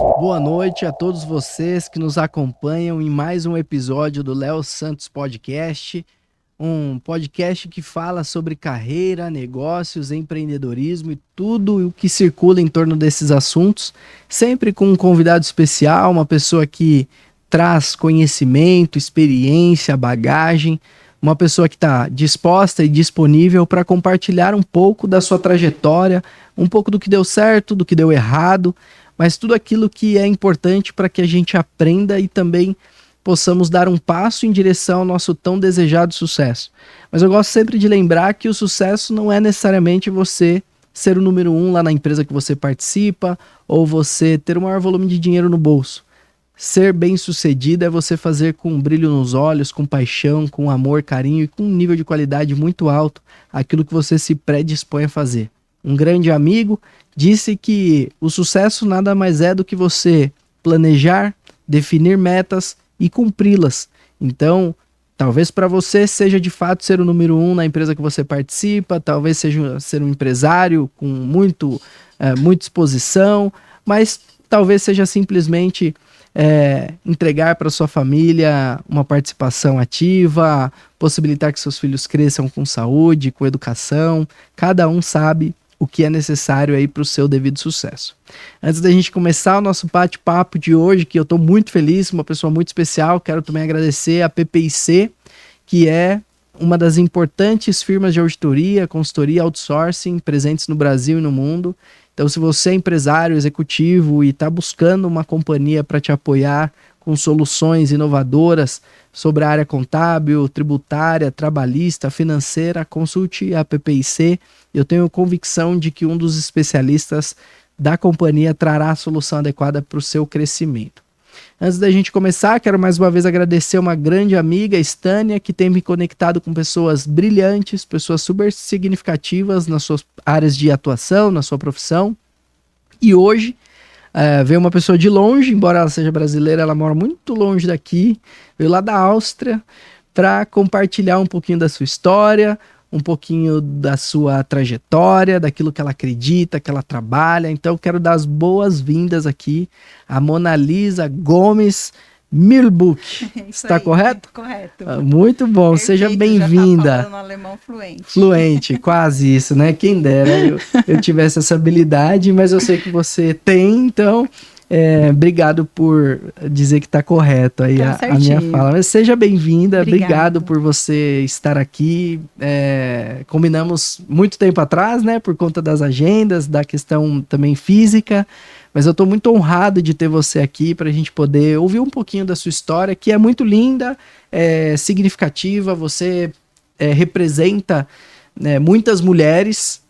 Boa noite a todos vocês que nos acompanham em mais um episódio do Léo Santos Podcast, um podcast que fala sobre carreira, negócios, empreendedorismo e tudo o que circula em torno desses assuntos, sempre com um convidado especial, uma pessoa que traz conhecimento, experiência, bagagem, uma pessoa que está disposta e disponível para compartilhar um pouco da sua trajetória, um pouco do que deu certo, do que deu errado, mas tudo aquilo que é importante para que a gente aprenda e também possamos dar um passo em direção ao nosso tão desejado sucesso. Mas eu gosto sempre de lembrar que o sucesso não é necessariamente você ser o número 1 lá na empresa que você participa ou você ter o maior volume de dinheiro no bolso. Ser bem-sucedido é você fazer com um brilho nos olhos, com paixão, com amor, carinho e com um nível de qualidade muito alto aquilo que você se predispõe a fazer. Um grande amigo disse que o sucesso nada mais é do que você planejar, definir metas e cumpri-las. Então, talvez para você seja de fato ser o número 1 na empresa que você participa, talvez seja ser um empresário com muita exposição, mas talvez seja simplesmente entregar para sua família uma participação ativa, possibilitar que seus filhos cresçam com saúde, com educação. Cada um sabe o que é necessário aí para o seu devido sucesso. Antes da gente começar o nosso bate-papo de hoje, que eu estou muito feliz, uma pessoa muito especial, quero também agradecer a PPIC, que é uma das importantes firmas de auditoria, consultoria, outsourcing presentes no Brasil e no mundo. Então, se você é empresário, executivo e está buscando uma companhia para te apoiar com soluções inovadoras sobre a área contábil, tributária, trabalhista, financeira, consulte a PPIC. Eu tenho convicção de que um dos especialistas da companhia trará a solução adequada para o seu crescimento. Antes da gente começar, quero mais uma vez agradecer uma grande amiga, Estânia, que tem me conectado com pessoas brilhantes, pessoas super significativas nas suas áreas de atuação, na sua profissão. E hoje veio uma pessoa de longe, embora ela seja brasileira, ela mora muito longe daqui, veio lá da Áustria para compartilhar um pouquinho da sua história, um pouquinho da sua trajetória, daquilo que ela acredita, que ela trabalha. Então, quero dar as boas-vindas aqui a Mona Lisa Gomes Milbuch. Está correto? Correto. Muito bom, perfeito, seja bem-vinda. Já tá falando alemão fluente. Fluente, quase isso, né? Quem dera eu tivesse essa habilidade, mas eu sei que você tem, então obrigado por dizer que está correto aí a minha fala. Mas seja bem-vinda, obrigado por você estar aqui. Combinamos muito tempo atrás, né? Por conta das agendas, da questão também física. Mas eu estou muito honrado de ter você aqui para a gente poder ouvir um pouquinho da sua história, que é muito linda, significativa. Você representa muitas mulheres.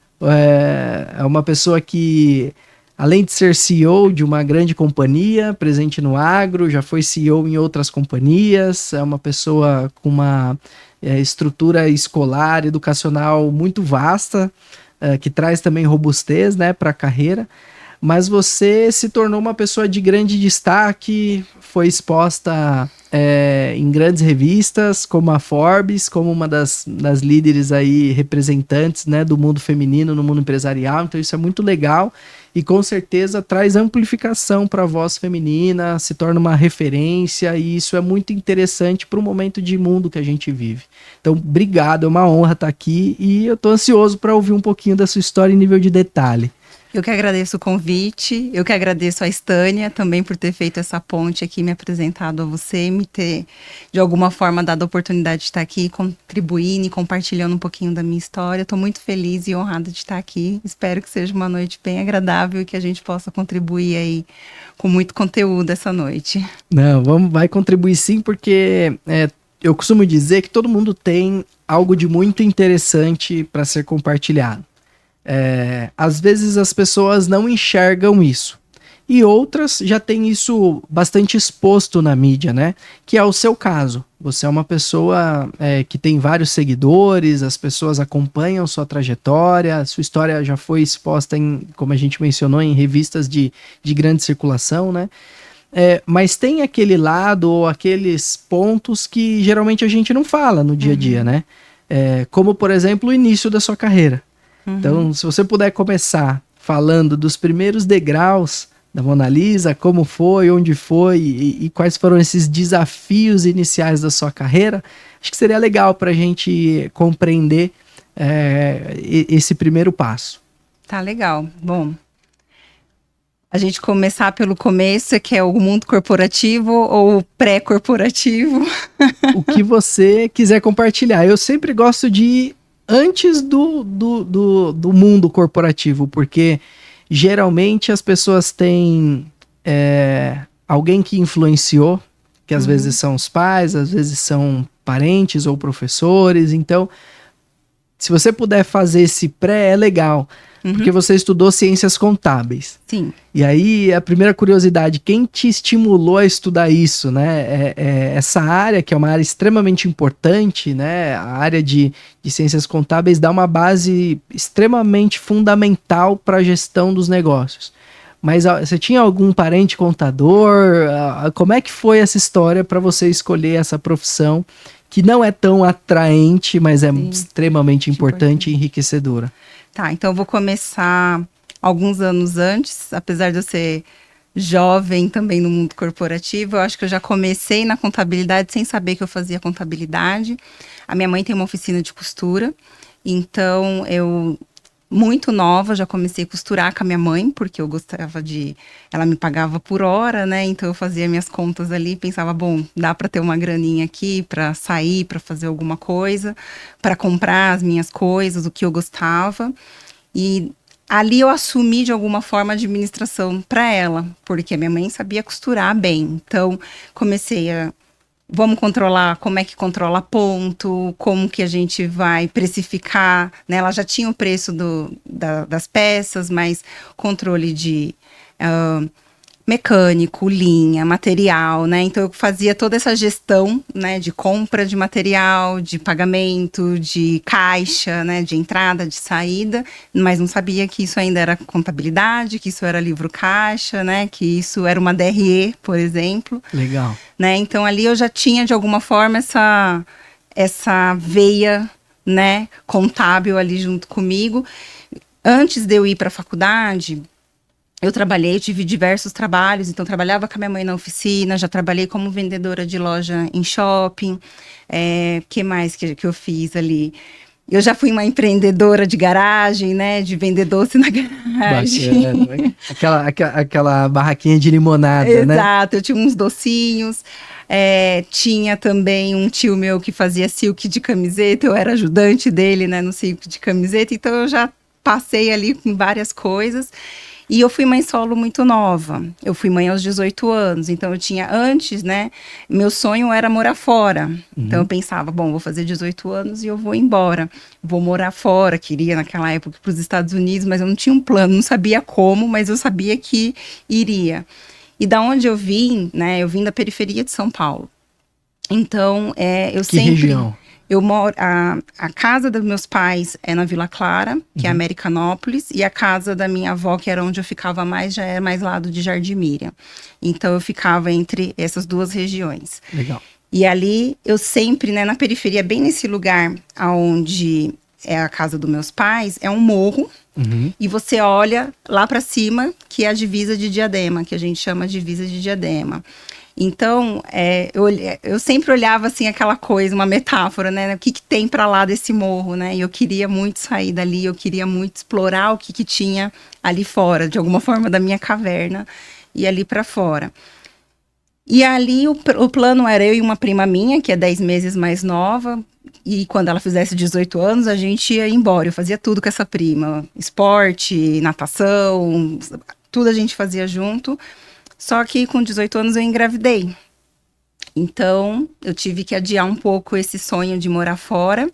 É uma pessoa que, além de ser CEO de uma grande companhia, presente no agro, já foi CEO em outras companhias, é uma pessoa com uma estrutura escolar, educacional muito vasta, que traz também robustez, né, para a carreira. Mas você se tornou uma pessoa de grande destaque, foi exposta em grandes revistas, como a Forbes, como uma das líderes aí representantes, né, do mundo feminino no mundo empresarial. Então isso é muito legal e com certeza traz amplificação para a voz feminina, se torna uma referência e isso é muito interessante para o momento de mundo que a gente vive. Então, obrigado, é uma honra estar aqui e eu estou ansioso para ouvir um pouquinho da sua história em nível de detalhe. Eu que agradeço o convite, eu que agradeço a Estânia também por ter feito essa ponte aqui, me apresentado a você, me ter de alguma forma dado a oportunidade de estar aqui, contribuindo e compartilhando um pouquinho da minha história. Estou muito feliz e honrada de estar aqui. Espero que seja uma noite bem agradável e que a gente possa contribuir aí com muito conteúdo essa noite. Não, vai contribuir sim, porque eu costumo dizer que todo mundo tem algo de muito interessante para ser compartilhado. Às vezes as pessoas não enxergam isso e outras já têm isso bastante exposto na mídia, né? Que é o seu caso. Você é uma pessoa que tem vários seguidores, as pessoas acompanham sua trajetória, sua história já foi exposta como a gente mencionou, em revistas de grande circulação, né? Mas tem aquele lado ou aqueles pontos que geralmente a gente não fala no dia a dia, né? Como, por exemplo, o início da sua carreira. Então, se você puder começar falando dos primeiros degraus da Mona Lisa, como foi, onde foi e quais foram esses desafios iniciais da sua carreira, acho que seria legal para a gente compreender esse primeiro passo. Tá legal. Bom, a gente começar pelo começo, que é o mundo corporativo ou pré-corporativo. O que você quiser compartilhar. Eu sempre gosto de ir antes do mundo corporativo, porque geralmente as pessoas têm alguém que influenciou, que às vezes são os pais, às vezes são parentes ou professores. Então, se você puder fazer esse pré, é legal. Porque você estudou ciências contábeis. Sim. E aí, a primeira curiosidade, quem te estimulou a estudar isso, né? Essa área, que é uma área extremamente importante, né? A área de ciências contábeis dá uma base extremamente fundamental para a gestão dos negócios. Mas você tinha algum parente contador? Como é que foi essa história para você escolher essa profissão que não é tão atraente, mas é extremamente importante e enriquecedora? Tá, então eu vou começar alguns anos antes, apesar de eu ser jovem também no mundo corporativo, eu acho que eu já comecei na contabilidade sem saber que eu fazia contabilidade. A minha mãe tem uma oficina de costura, então eu, muito nova, já comecei a costurar com a minha mãe, porque eu gostava de... Ela me pagava por hora, né? Então eu fazia minhas contas ali, pensava, bom, dá para ter uma graninha aqui para sair, para fazer alguma coisa, para comprar as minhas coisas, o que eu gostava. E ali eu assumi de alguma forma a administração para ela, porque a minha mãe sabia costurar bem. Então comecei a... Vamos controlar, como é que controla ponto, como que a gente vai precificar, né? Ela já tinha o preço das peças, mas controle de mecânico, linha, material, né? Então eu fazia toda essa gestão, né? De compra de material, de pagamento, de caixa, né? De entrada, de saída, mas não sabia que isso ainda era contabilidade, que isso era livro caixa, né? Que isso era uma DRE, por exemplo. Legal. Né? Então ali eu já tinha de alguma forma essa veia, né, contábil ali junto comigo. Antes de eu ir para a faculdade, eu tive diversos trabalhos, então trabalhava com a minha mãe na oficina, já trabalhei como vendedora de loja em shopping. Que mais que eu fiz ali? Eu já fui uma empreendedora de garagem, né? De vender doce na garagem. Bacana. Aquela barraquinha de limonada, né? Exato, eu tinha uns docinhos. Tinha também um tio meu que fazia silk de camiseta, eu era ajudante dele, né? No silk de camiseta, então eu já passei ali com várias coisas. E eu fui mãe solo muito nova. Eu fui mãe aos 18 anos. Então, eu tinha antes, né? Meu sonho era morar fora. Então, eu pensava, bom, vou fazer 18 anos e eu vou embora. Vou morar fora. Queria, naquela época, para os Estados Unidos, mas eu não tinha um plano. Não sabia como, mas eu sabia que iria. E da onde eu vim, né? Eu vim da periferia de São Paulo. Então, eu sempre... Que região? Eu moro, a casa dos meus pais é na Vila Clara, que é Americanópolis, e a casa da minha avó, que era onde eu ficava mais, já era mais lado de Jardim Miriam. Então, eu ficava entre essas duas regiões. Legal. E ali, eu sempre, né, na periferia, bem nesse lugar onde é a casa dos meus pais, é um morro, e você olha lá para cima, que é a divisa de Diadema, que a gente chama de divisa de Diadema. Então, eu sempre olhava assim aquela coisa, uma metáfora, né? O que tem para lá desse morro, né? E eu queria muito sair dali, eu queria muito explorar o que tinha ali fora, de alguma forma da minha caverna, e ali para fora. E ali o plano era eu e uma prima minha, que é 10 meses mais nova, e quando ela fizesse 18 anos, a gente ia embora. Eu fazia tudo com essa prima, esporte, natação, tudo a gente fazia junto. Só que com 18 anos eu engravidei. Então, eu tive que adiar um pouco esse sonho de morar fora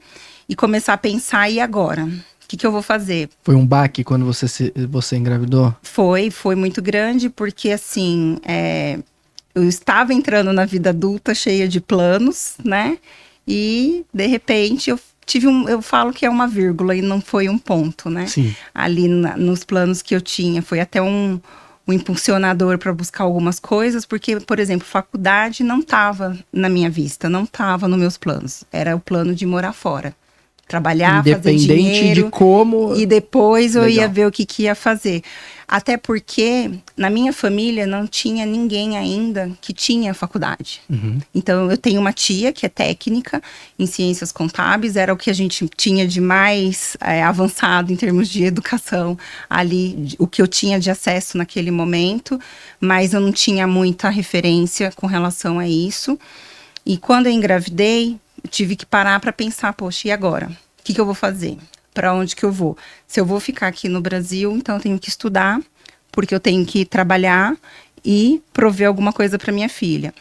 e começar a pensar, e agora? O que eu vou fazer? Foi um baque quando você engravidou? Foi muito grande, porque assim, eu estava entrando na vida adulta cheia de planos, né? E, de repente, eu falo que é uma vírgula e não foi um ponto, né? Sim. Ali nos planos que eu tinha, foi até um impulsionador para buscar algumas coisas, porque, por exemplo, faculdade não estava na minha vista, não estava nos meus planos. Era o plano de morar fora. trabalhar, fazer Independente dinheiro. de como... E depois eu ia Legal. ver o que ia fazer. Até porque na minha família não tinha ninguém ainda que tinha faculdade. Uhum. Então eu tenho uma tia que é técnica em ciências contábeis, era o que a gente tinha de mais avançado em termos de educação ali, o que eu tinha de acesso naquele momento, mas eu não tinha muita referência com relação a isso. E quando eu engravidei, eu tive que parar para pensar, poxa, e agora? O que eu vou fazer? Para onde que eu vou? Se eu vou ficar aqui no Brasil, então eu tenho que estudar, porque eu tenho que trabalhar e prover alguma coisa para minha filha.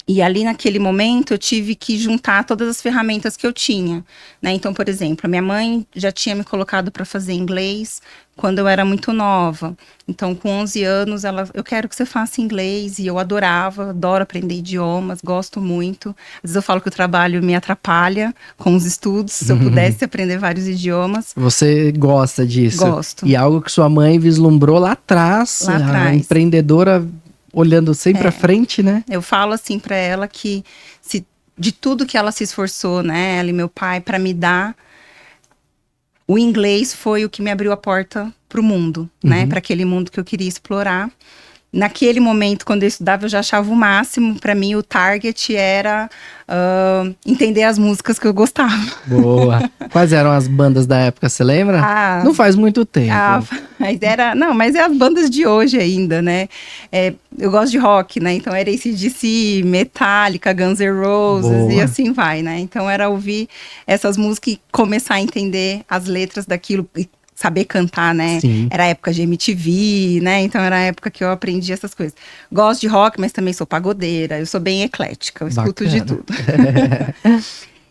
E ali naquele momento eu tive que juntar todas as ferramentas que eu tinha, né? Então, por exemplo, a minha mãe já tinha me colocado para fazer inglês quando eu era muito nova. Então, com 11 anos, eu quero que você faça inglês, e eu adoro aprender idiomas, gosto muito. Às vezes eu falo que o trabalho me atrapalha com os estudos, se eu pudesse aprender vários idiomas. Você gosta disso? Gosto. E algo que sua mãe vislumbrou lá atrás, a empreendedora olhando sempre à frente, né? Eu falo assim para ela que de tudo que ela se esforçou, né, ela e meu pai, para me dar, o inglês foi o que me abriu a porta para o mundo, né, para aquele mundo que eu queria explorar. Naquele momento, quando eu estudava, eu já achava o máximo. Para mim, o target era entender as músicas que eu gostava. Boa. Quais eram as bandas da época, você lembra? Não faz muito tempo. Mas é as bandas de hoje ainda, né? Eu gosto de rock, né? Então era AC/DC, Metallica, Guns N' Roses. Boa. E assim vai, né? Então era ouvir essas músicas e começar a entender as letras daquilo, saber cantar, né? Sim. Era a época de MTV, né? Então era a época que eu aprendi essas coisas. Gosto de rock, mas também sou pagodeira. Eu sou bem eclética, eu escuto de tudo.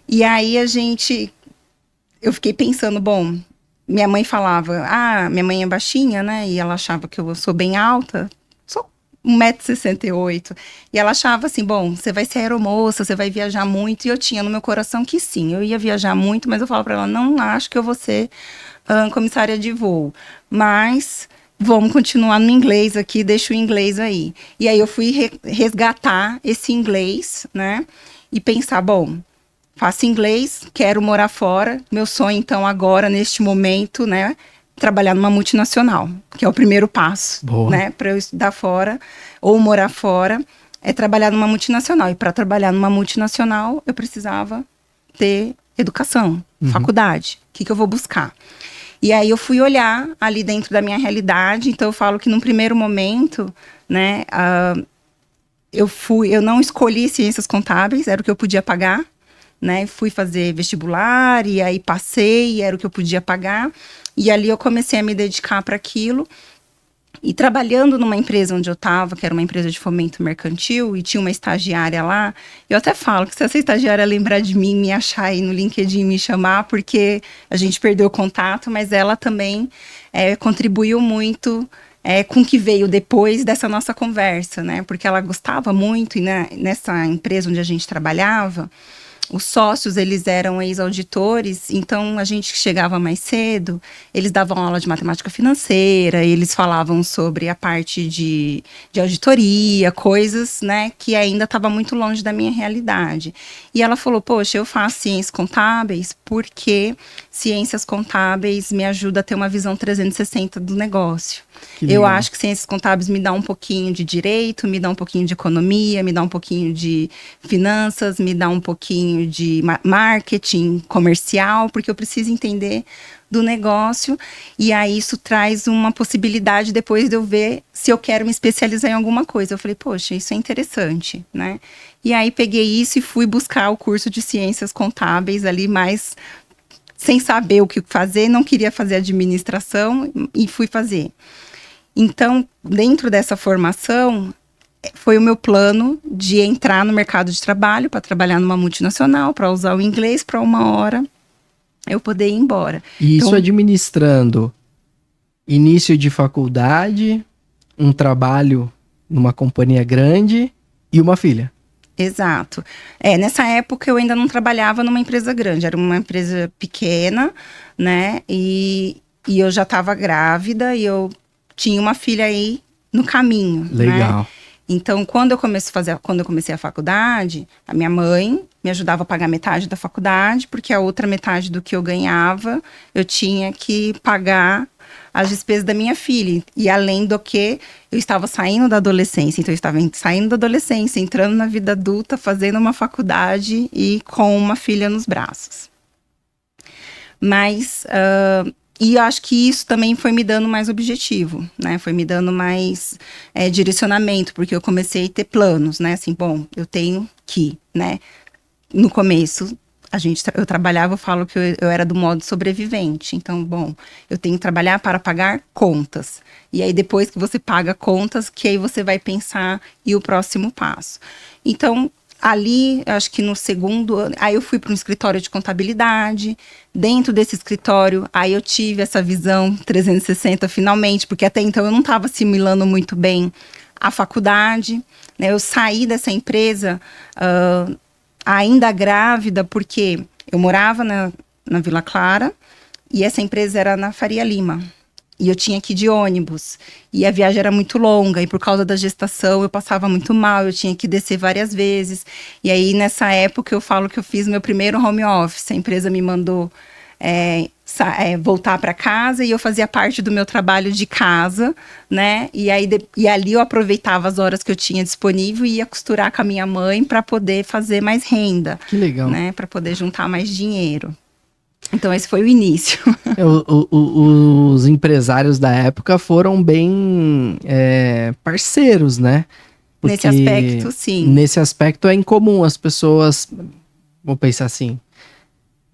E aí eu fiquei pensando, bom, minha mãe falava, minha mãe é baixinha, né? E ela achava que eu sou bem alta. Sou 1,68 m. E ela achava assim, bom, você vai ser aeromoça, você vai viajar muito. E eu tinha no meu coração que sim, eu ia viajar muito, mas eu falava pra ela, não acho que eu vou ser comissária de voo, mas vamos continuar no inglês aqui, deixa o inglês aí. E aí eu fui resgatar esse inglês, né, e pensar, bom, faço inglês, quero morar fora, meu sonho então agora, neste momento, né, trabalhar numa multinacional, que é o primeiro passo, né, para eu estudar fora ou morar fora, é trabalhar numa multinacional. E para trabalhar numa multinacional, eu precisava ter educação, faculdade. O que eu vou buscar? E aí eu fui olhar ali dentro da minha realidade. Então eu falo que num primeiro momento, né, eu não escolhi ciências contábeis, era o que eu podia pagar, né? Fui fazer vestibular e aí passei, era o que eu podia pagar. E ali eu comecei a me dedicar para aquilo. E trabalhando numa empresa onde eu estava, que era uma empresa de fomento mercantil, e tinha uma estagiária lá, eu até falo que se essa estagiária lembrar de mim, me achar aí no LinkedIn, me chamar, porque a gente perdeu o contato, mas ela também contribuiu muito com o que veio depois dessa nossa conversa, né? Porque ela gostava muito, e nessa empresa onde a gente trabalhava, os sócios, eles eram ex-auditores, então a gente que chegava mais cedo, eles davam aula de matemática financeira, eles falavam sobre a parte de auditoria, coisas, né, que ainda estava muito longe da minha realidade. E ela falou, poxa, eu faço ciências contábeis porque ciências contábeis me ajuda a ter uma visão 360 do negócio. Eu acho que ciências contábeis me dá um pouquinho de direito, me dá um pouquinho de economia, me dá um pouquinho de finanças, me dá um pouquinho de marketing comercial, porque eu preciso entender do negócio, e aí isso traz uma possibilidade depois de eu ver se eu quero me especializar em alguma coisa. Eu falei, poxa, isso é interessante, né? E aí peguei isso e fui buscar o curso de ciências contábeis ali, mais sem saber o que fazer, não queria fazer administração e fui fazer. Então, dentro dessa formação, foi o meu plano de entrar no mercado de trabalho, para trabalhar numa multinacional, para usar o inglês, para uma hora eu poder ir embora. E isso administrando início de faculdade, um trabalho numa companhia grande e uma filha. Exato. Nessa época eu ainda não trabalhava numa empresa grande, era uma empresa pequena, né? E eu já estava grávida e eu tinha uma filha aí no caminho. Legal. Né? Então, quando eu comecei a faculdade, a minha mãe me ajudava a pagar metade da faculdade, porque a outra metade do que eu ganhava, eu tinha que pagar as despesas da minha filha. E além do que, eu estava saindo da adolescência. Então, eu estava saindo da adolescência, entrando na vida adulta, fazendo uma faculdade e com uma filha nos braços. Mas... E eu acho que isso também foi me dando mais objetivo, né? Foi me dando mais direcionamento, porque eu comecei a ter planos, né? Assim, bom, eu tenho que, né? No começo, eu trabalhava, eu falo que eu era do modo sobrevivente. Então, bom, eu tenho que trabalhar para pagar contas. E aí, depois que você paga contas, que aí você vai pensar e o próximo passo. Então, ali, acho que no segundo ano, aí eu fui para um escritório de contabilidade. Dentro desse escritório, aí eu tive essa visão 360 finalmente, porque até então eu não estava assimilando muito bem a faculdade, né? Eu saí dessa empresa ainda grávida, porque eu morava na Vila Clara e essa empresa era na Faria Lima. E eu tinha que ir de ônibus. E a viagem era muito longa. E por causa da gestação, eu passava muito mal. Eu tinha que descer várias vezes. E aí, nessa época, eu falo que eu fiz meu primeiro home office. A empresa me mandou voltar para casa. E eu fazia parte do meu trabalho de casa, né? E ali eu aproveitava as horas que eu tinha disponível e ia costurar com a minha mãe para poder fazer mais renda. Que legal. Né? Para poder juntar mais dinheiro. Então, esse foi o início. Os empresários da época foram bem parceiros, né? Porque nesse aspecto, sim. Nesse aspecto é incomum as pessoas, vou pensar assim,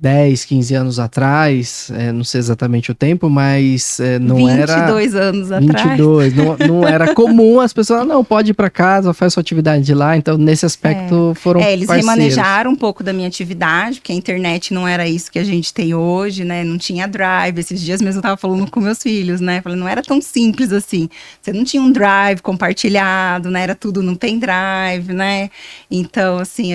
10, 15 anos atrás, não sei exatamente o tempo, mas não era... 22 anos atrás. 22, não era comum as pessoas, não, pode ir para casa, faz sua atividade de lá, então nesse aspecto foram eles parceiros. remanejaram um pouco da minha atividade, porque a internet não era isso que a gente tem hoje, né, não tinha drive, esses dias mesmo eu tava falando com meus filhos, né, falei, não era tão simples assim, você não tinha um drive compartilhado, né, era tudo no pendrive, né, então assim,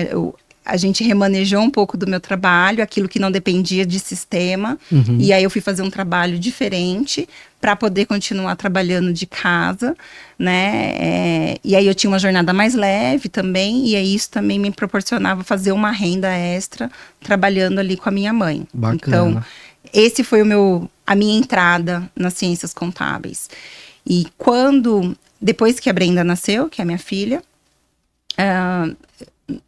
a gente remanejou um pouco do meu trabalho, aquilo que não dependia de sistema. Uhum. E aí eu fui fazer um trabalho diferente para poder continuar trabalhando de casa, né? E aí eu tinha uma jornada mais leve também, e aí isso também me proporcionava fazer uma renda extra trabalhando ali com a minha mãe. Bacana. Então, esse foi a minha entrada nas ciências contábeis. E depois que a Brenda nasceu, que é a minha filha,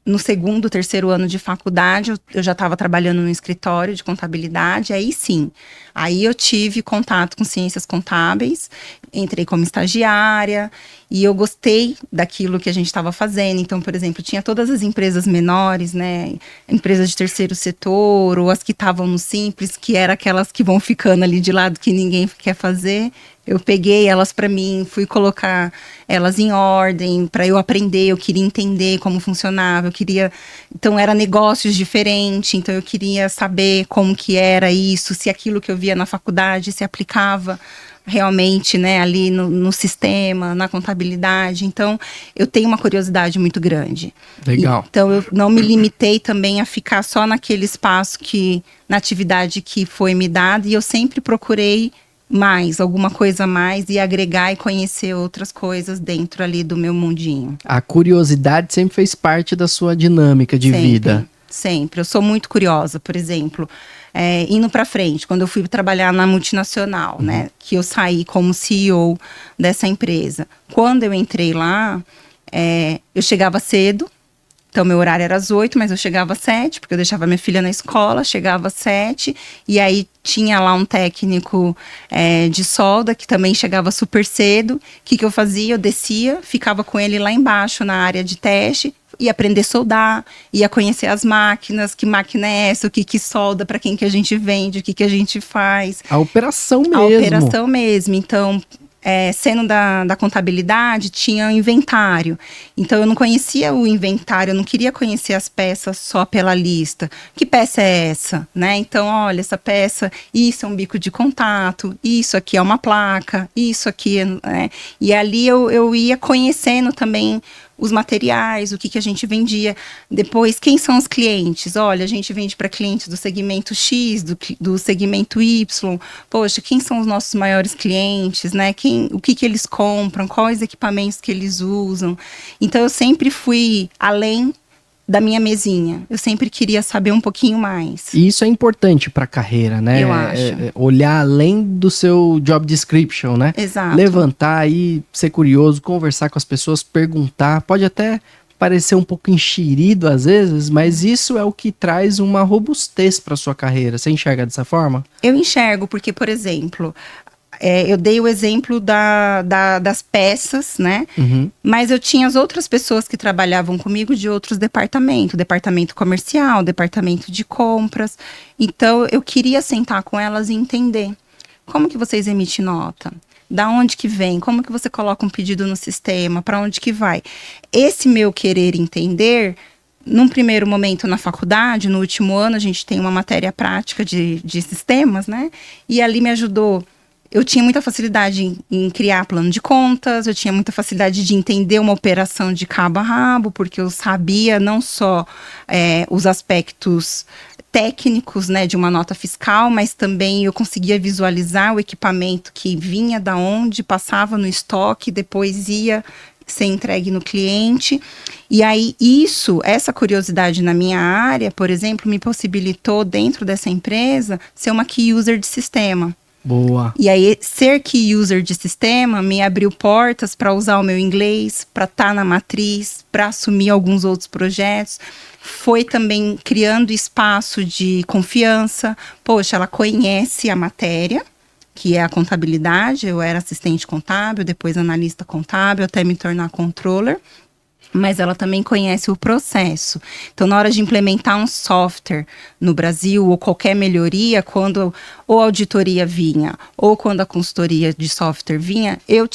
no segundo, terceiro ano de faculdade, eu já estava trabalhando no escritório de contabilidade, aí sim, aí eu tive contato com ciências contábeis, entrei como estagiária, e eu gostei daquilo que a gente estava fazendo. Então, por exemplo, tinha todas as empresas menores, né, empresas de terceiro setor, ou as que estavam no Simples, que eram aquelas que vão ficando ali de lado, que ninguém quer fazer. Eu peguei elas para mim, fui colocar elas em ordem para eu aprender, eu queria entender como funcionava, então era negócios diferentes, então eu queria saber como que era isso, se aquilo que eu via na faculdade se aplicava realmente, né, ali no sistema, na contabilidade. Então, eu tenho uma curiosidade muito grande. Legal. Então, eu não me limitei também a ficar só naquele espaço na atividade que foi me dada, e eu sempre procurei alguma coisa a mais, e agregar e conhecer outras coisas dentro ali do meu mundinho. A curiosidade sempre fez parte da sua dinâmica de vida. Sempre. Eu sou muito curiosa, por exemplo, indo para frente, quando eu fui trabalhar na multinacional, né, que eu saí como CEO dessa empresa. Quando eu entrei lá, eu chegava cedo. Então, meu horário era às 8, mas eu chegava às 7, porque eu deixava minha filha na escola, chegava às 7, e aí tinha lá um técnico de solda, que também chegava super cedo. O que eu fazia? Eu descia, ficava com ele lá embaixo, na área de teste, ia aprender a soldar, ia conhecer as máquinas, que máquina é essa, o que solda, para quem que a gente vende, o que a gente faz. A operação mesmo. A operação mesmo, então... sendo da contabilidade, tinha o inventário. Então, eu não conhecia o inventário, eu não queria conhecer as peças só pela lista. Que peça é essa? Né? Então, olha, essa peça, isso é um bico de contato, isso aqui é uma placa, isso aqui... Né? E ali eu ia conhecendo também os materiais, o que a gente vendia. Depois, quem são os clientes? Olha, a gente vende para clientes do segmento X, do segmento Y. Poxa, quem são os nossos maiores clientes, né? O que eles compram, quais equipamentos que eles usam. Então, eu sempre fui além da minha mesinha. Eu sempre queria saber um pouquinho mais. E isso é importante para a carreira, né? Eu acho. Olhar além do seu job description, né? Exato. Levantar aí, ser curioso, conversar com as pessoas, perguntar. Pode até parecer um pouco enxerido às vezes, mas isso é o que traz uma robustez para sua carreira. Você enxerga dessa forma? Eu enxergo, porque, por exemplo, eu dei o exemplo das peças, né? Uhum. Mas eu tinha as outras pessoas que trabalhavam comigo de outros departamentos, departamento comercial, departamento de compras. Então, eu queria sentar com elas e entender como que vocês emitem nota, da onde que vem, como que você coloca um pedido no sistema, para onde que vai. Esse meu querer entender, num primeiro momento na faculdade, no último ano, a gente tem uma matéria prática de sistemas, né? E ali me ajudou. Eu tinha muita facilidade em criar plano de contas, eu tinha muita facilidade de entender uma operação de cabo a rabo, porque eu sabia não só os aspectos técnicos, né, de uma nota fiscal, mas também eu conseguia visualizar o equipamento que vinha da onde, passava no estoque, depois ia ser entregue no cliente. E aí essa curiosidade na minha área, por exemplo, me possibilitou dentro dessa empresa ser uma key user de sistema. Boa. E aí, ser key user de sistema me abriu portas para usar o meu inglês, para estar na matriz, para assumir alguns outros projetos. Foi também criando espaço de confiança. Poxa, ela conhece a matéria, que é a contabilidade. Eu era assistente contábil, depois analista contábil, até me tornar controller. Mas ela também conhece o processo. Então, na hora de implementar um software no Brasil, ou qualquer melhoria, quando ou a auditoria vinha, ou quando a consultoria de software vinha, eu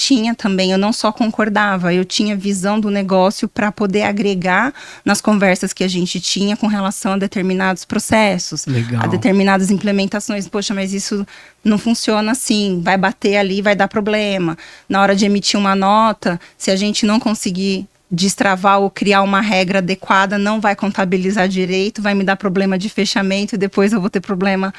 não só concordava, eu tinha visão do negócio para poder agregar nas conversas que a gente tinha com relação a determinados processos, Legal. a determinadas implementações. Poxa, mas isso não funciona assim, vai bater ali, vai dar problema. Na hora de emitir uma nota, se a gente não conseguir destravar ou criar uma regra adequada, não vai contabilizar direito, vai me dar problema de fechamento e depois eu vou ter problema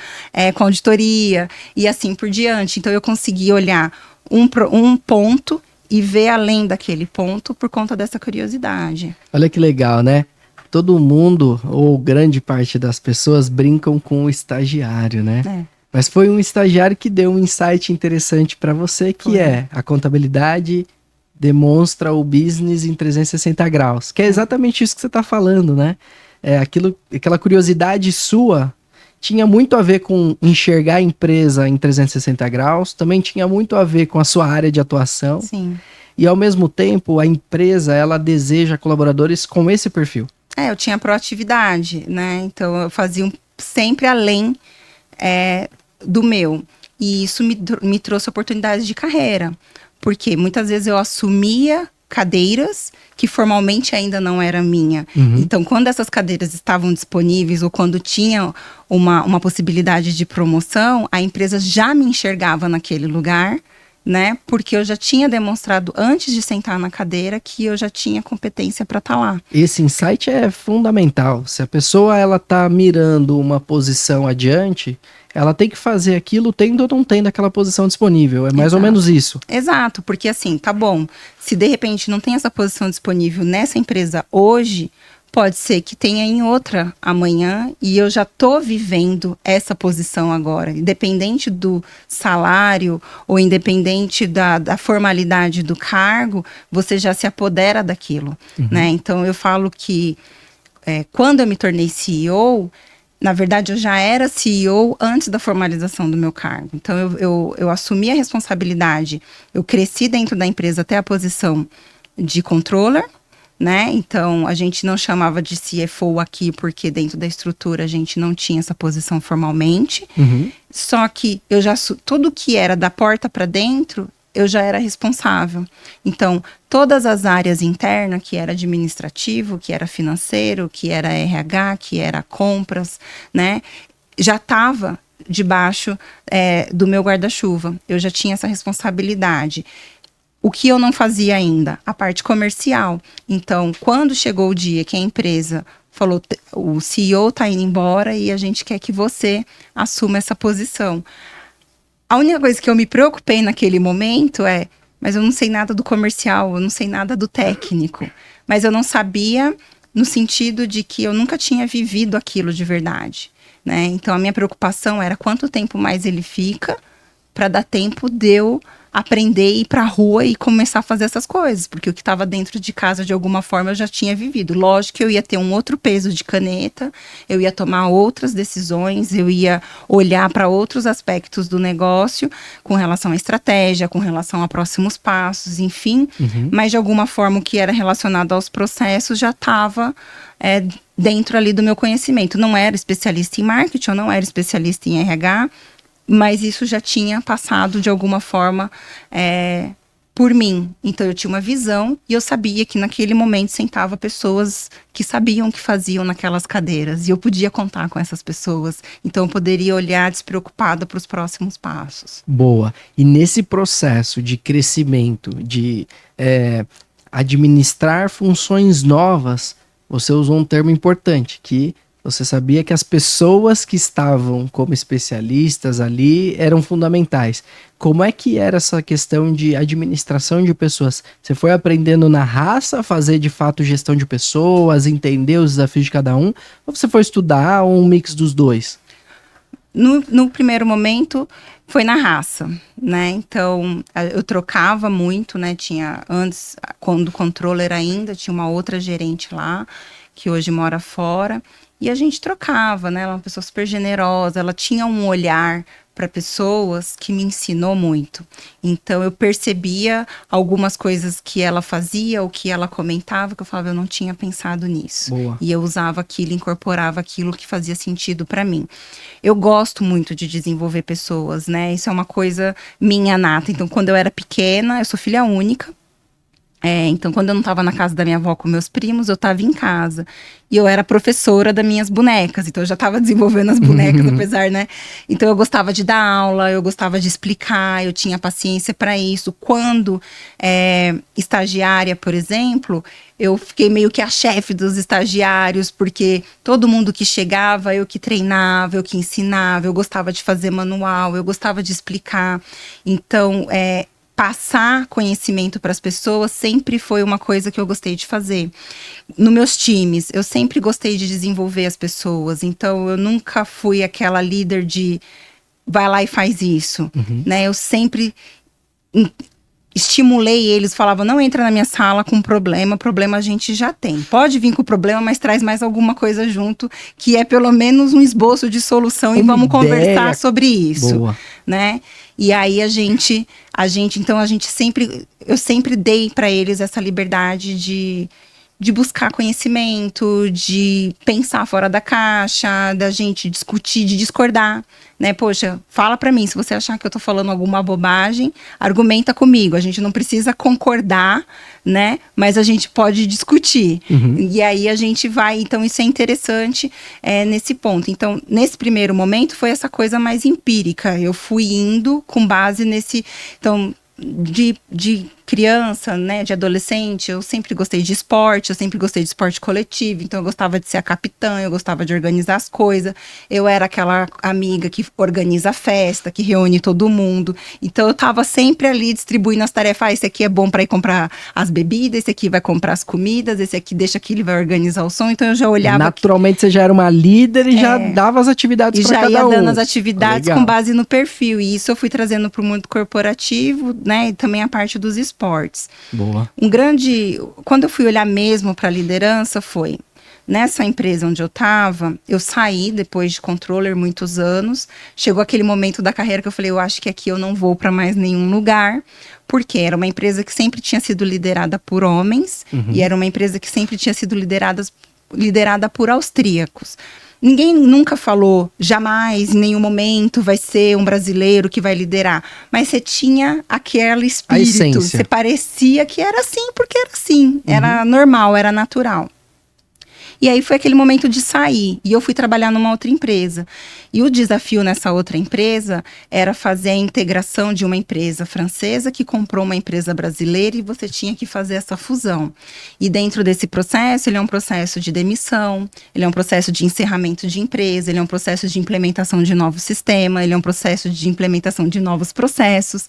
com auditoria e assim por diante. Então, eu consegui olhar um ponto e ver além daquele ponto por conta dessa curiosidade. Olha que legal, né? Todo mundo, ou grande parte das pessoas, brincam com o estagiário, né? Mas foi um estagiário que deu um insight interessante para você, que é a contabilidade demonstra o business em 360 graus, que é exatamente isso que você está falando, né? Aquela curiosidade sua tinha muito a ver com enxergar a empresa em 360 graus, também tinha muito a ver com a sua área de atuação. Sim. E ao mesmo tempo, a empresa, ela deseja colaboradores com esse perfil. Eu tinha proatividade, né? Então, eu fazia sempre além do meu. E isso me trouxe oportunidades de carreira. Porque muitas vezes eu assumia cadeiras que formalmente ainda não era minha. Uhum. Então, quando essas cadeiras estavam disponíveis ou quando tinha uma possibilidade de promoção, a empresa já me enxergava naquele lugar, né? Porque eu já tinha demonstrado antes de sentar na cadeira que eu já tinha competência para estar lá. Esse insight é fundamental. Se a pessoa ela tá mirando uma posição adiante, ela tem que fazer aquilo tendo ou não tendo aquela posição disponível. É mais ou menos isso. Exato, porque assim, tá bom. Se de repente não tem essa posição disponível nessa empresa hoje, pode ser que tenha em outra amanhã e eu já tô vivendo essa posição agora. Independente do salário ou independente da formalidade do cargo, você já se apodera daquilo, né? Então, eu falo que quando eu me tornei CEO, na verdade, eu já era CEO antes da formalização do meu cargo. Então, eu assumi a responsabilidade. Eu cresci dentro da empresa até a posição de controller, né? Então, a gente não chamava de CFO aqui, porque dentro da estrutura a gente não tinha essa posição formalmente. Uhum. Só que tudo que era da porta para dentro, eu já era responsável. Então, todas as áreas internas, que era administrativo, que era financeiro, que era RH, que era compras, né? Já estava debaixo do meu guarda-chuva. Eu já tinha essa responsabilidade. o que eu não fazia ainda? A parte comercial. Então, quando chegou o dia que a empresa falou, o CEO está indo embora e a gente quer que você assuma essa posição. A única coisa que eu me preocupei naquele momento mas eu não sei nada do comercial, eu não sei nada do técnico. Mas eu não sabia no sentido de que eu nunca tinha vivido aquilo de verdade, né? Então, a minha preocupação era quanto tempo mais ele fica para dar tempo de eu aprender, ir para a rua e começar a fazer essas coisas. Porque o que estava dentro de casa, de alguma forma, eu já tinha vivido. Lógico que eu ia ter um outro peso de caneta, eu ia tomar outras decisões, eu ia olhar para outros aspectos do negócio, com relação à estratégia, com relação a próximos passos, enfim. Mas, de alguma forma, o que era relacionado aos processos já estava dentro ali do meu conhecimento. Não era especialista em marketing, eu não era especialista em RH, mas isso já tinha passado de alguma forma por mim. Então eu tinha uma visão e eu sabia que naquele momento sentava pessoas que sabiam o que faziam naquelas cadeiras. E eu podia contar com essas pessoas. Então eu poderia olhar despreocupada para os próximos passos. Boa. E nesse processo de crescimento, de administrar funções novas, você usou um termo importante, que você sabia que as pessoas que estavam como especialistas ali eram fundamentais. Como é que era essa questão de administração de pessoas? Você foi aprendendo na raça, a fazer de fato gestão de pessoas, entender os desafios de cada um? Ou você foi estudar um mix dos dois? No primeiro momento, foi na raça, né? Então, eu trocava muito, né? Tinha, antes, quando o controller ainda, tinha uma outra gerente lá, que hoje mora fora. E a gente trocava, né? Ela é uma pessoa super generosa, ela tinha um olhar para pessoas que me ensinou muito. Então, eu percebia algumas coisas que ela fazia, ou que ela comentava, que eu falava, eu não tinha pensado nisso. Boa. E eu usava aquilo, incorporava aquilo que fazia sentido para mim. Eu gosto muito de desenvolver pessoas, né? Isso é uma coisa minha nata. Então, quando eu era pequena, eu sou filha única. Então, quando eu não estava na casa da minha avó com meus primos, eu estava em casa. E eu era professora das minhas bonecas. Então, eu já estava desenvolvendo as bonecas, apesar, né? Então, eu gostava de dar aula, eu gostava de explicar, eu tinha paciência para isso. Quando estagiária, por exemplo, eu fiquei meio que a chefe dos estagiários, porque todo mundo que chegava, eu que treinava, eu que ensinava, eu gostava de fazer manual, eu gostava de explicar. Então, passar conhecimento para as pessoas sempre foi uma coisa que eu gostei de fazer. Nos meus times, eu sempre gostei de desenvolver as pessoas. Então, eu nunca fui aquela líder de vai lá e faz isso, né? Eu sempre estimulei eles, falava, não entra na minha sala com problema a gente já tem. Pode vir com problema, mas traz mais alguma coisa junto, que é pelo menos um esboço de solução e vamos conversar sobre isso. Boa. Né? E aí eu sempre dei para eles essa liberdade de buscar conhecimento, de pensar fora da caixa, da gente discutir, de discordar, né? Poxa, fala para mim, se você achar que eu tô falando alguma bobagem, argumenta comigo, a gente não precisa concordar, né? Mas a gente pode discutir. E aí a gente vai, então isso é interessante nesse ponto. Então, nesse primeiro momento, foi essa coisa mais empírica, eu fui indo com base nesse... Então, de criança, né, de adolescente, eu sempre gostei de esporte, eu sempre gostei de esporte coletivo, então eu gostava de ser a capitã, eu gostava de organizar as coisas, eu era aquela amiga que organiza a festa, que reúne todo mundo, então eu tava sempre ali distribuindo as tarefas, esse aqui é bom para ir comprar as bebidas, esse aqui vai comprar as comidas, esse aqui deixa que ele vai organizar o som, então eu já olhava... Naturalmente você já era uma líder e já dava as atividades para cada um. E já ia dando as atividades com base no perfil, e isso eu fui trazendo para o mundo corporativo, né, e também a parte dos esportes. Boa. Quando eu fui olhar mesmo para a liderança, foi nessa empresa onde eu estava, eu saí depois de controller muitos anos, chegou aquele momento da carreira que eu falei, eu acho que aqui eu não vou para mais nenhum lugar, porque era uma empresa que sempre tinha sido liderada por homens, e era uma empresa que sempre tinha sido liderada por austríacos. Ninguém nunca falou, jamais, em nenhum momento, vai ser um brasileiro que vai liderar. Mas você tinha aquele espírito. Você parecia que era assim, porque era assim. Era normal, era natural. E aí foi aquele momento de sair. E eu fui trabalhar numa outra empresa. E o desafio nessa outra empresa era fazer a integração de uma empresa francesa que comprou uma empresa brasileira e você tinha que fazer essa fusão. E dentro desse processo, ele é um processo de demissão, ele é um processo de encerramento de empresa, ele é um processo de implementação de novo sistema, ele é um processo de implementação de novos processos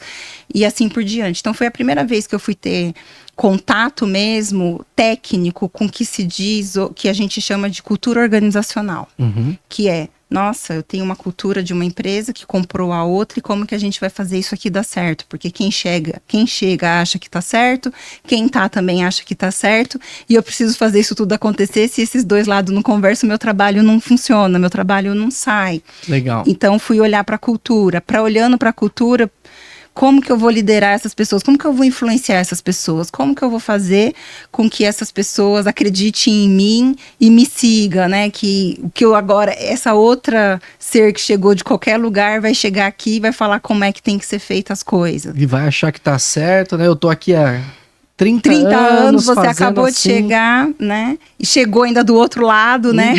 e assim por diante. Então foi a primeira vez que eu fui ter contato mesmo técnico com o que se diz, que a gente chama de cultura organizacional, que é, nossa, eu tenho uma cultura de uma empresa que comprou a outra e como que a gente vai fazer isso aqui dar certo? Porque quem chega acha que tá certo, quem tá também acha que tá certo, e eu preciso fazer isso tudo acontecer. Se esses dois lados não conversam, meu trabalho não funciona, meu trabalho não sai. Legal. Então fui olhar para a cultura, olhando para a cultura, como que eu vou liderar essas pessoas? Como que eu vou influenciar essas pessoas? Como que eu vou fazer com que essas pessoas acreditem em mim e me sigam, né? Que eu agora, essa outra ser que chegou de qualquer lugar vai chegar aqui e vai falar como é que tem que ser feitas as coisas. E vai achar que tá certo, né? Eu tô aqui há 30 anos, você acabou assim. de chegar, né? E chegou ainda do outro lado, né?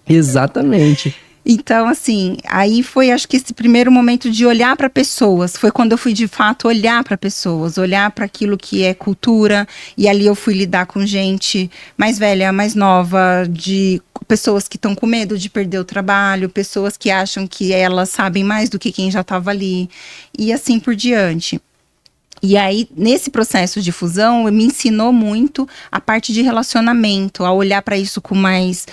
Exatamente. Então, assim, aí foi, acho que esse primeiro momento de olhar para pessoas, foi quando eu fui de fato olhar para pessoas, olhar para aquilo que é cultura, e ali eu fui lidar com gente mais velha, mais nova, de pessoas que estão com medo de perder o trabalho, pessoas que acham que elas sabem mais do que quem já estava ali, e assim por diante. E aí, nesse processo de fusão, me ensinou muito a parte de relacionamento, a olhar para isso com mais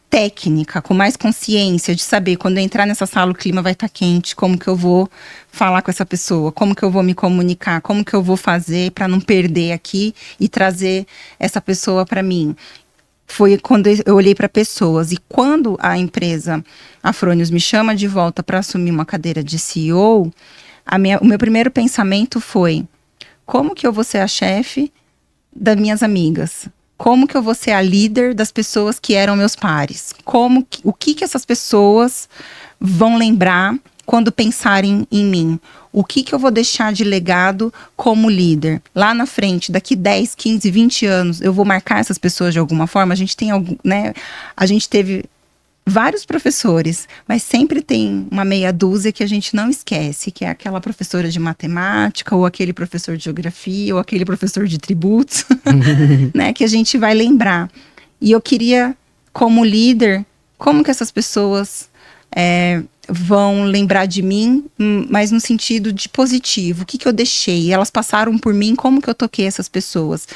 técnica, com mais consciência, de saber, quando eu entrar nessa sala o clima vai estar quente, como que eu vou falar com essa pessoa, como que eu vou me comunicar, como que eu vou fazer para não perder aqui e trazer essa pessoa para mim. Foi quando eu olhei para pessoas. E quando a empresa Afronius me chama de volta para assumir uma cadeira de CEO, o meu primeiro pensamento foi: como que eu vou ser a chefe das minhas amigas? Como que eu vou ser a líder das pessoas que eram meus pares? O que essas pessoas vão lembrar quando pensarem em mim? O que eu vou deixar de legado como líder? Lá na frente, daqui 10, 15, 20 anos, eu vou marcar essas pessoas de alguma forma? A gente tem a gente teve vários professores, mas sempre tem uma meia dúzia que a gente não esquece, que é aquela professora de matemática, ou aquele professor de geografia, ou aquele professor de tributos, né, que a gente vai lembrar. E eu queria, como líder, como que essas pessoas vão lembrar de mim, mas no sentido de positivo. O que eu deixei? Elas passaram por mim, como que eu toquei essas pessoas?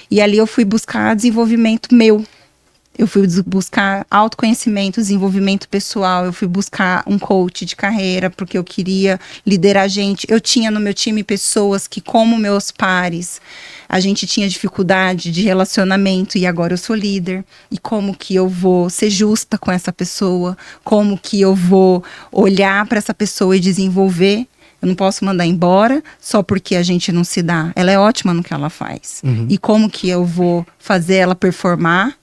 E ali eu fui buscar desenvolvimento meu. Eu fui buscar autoconhecimento, desenvolvimento pessoal, eu fui buscar um coach de carreira, porque eu queria liderar gente. Eu tinha no meu time pessoas que, como meus pares, a gente tinha dificuldade de relacionamento e agora eu sou líder. E como que eu vou ser justa com essa pessoa? Como que eu vou olhar para essa pessoa e desenvolver? Eu não posso mandar embora só porque a gente não se dá. Ela é ótima no que ela faz. E como que eu vou fazer ela performar?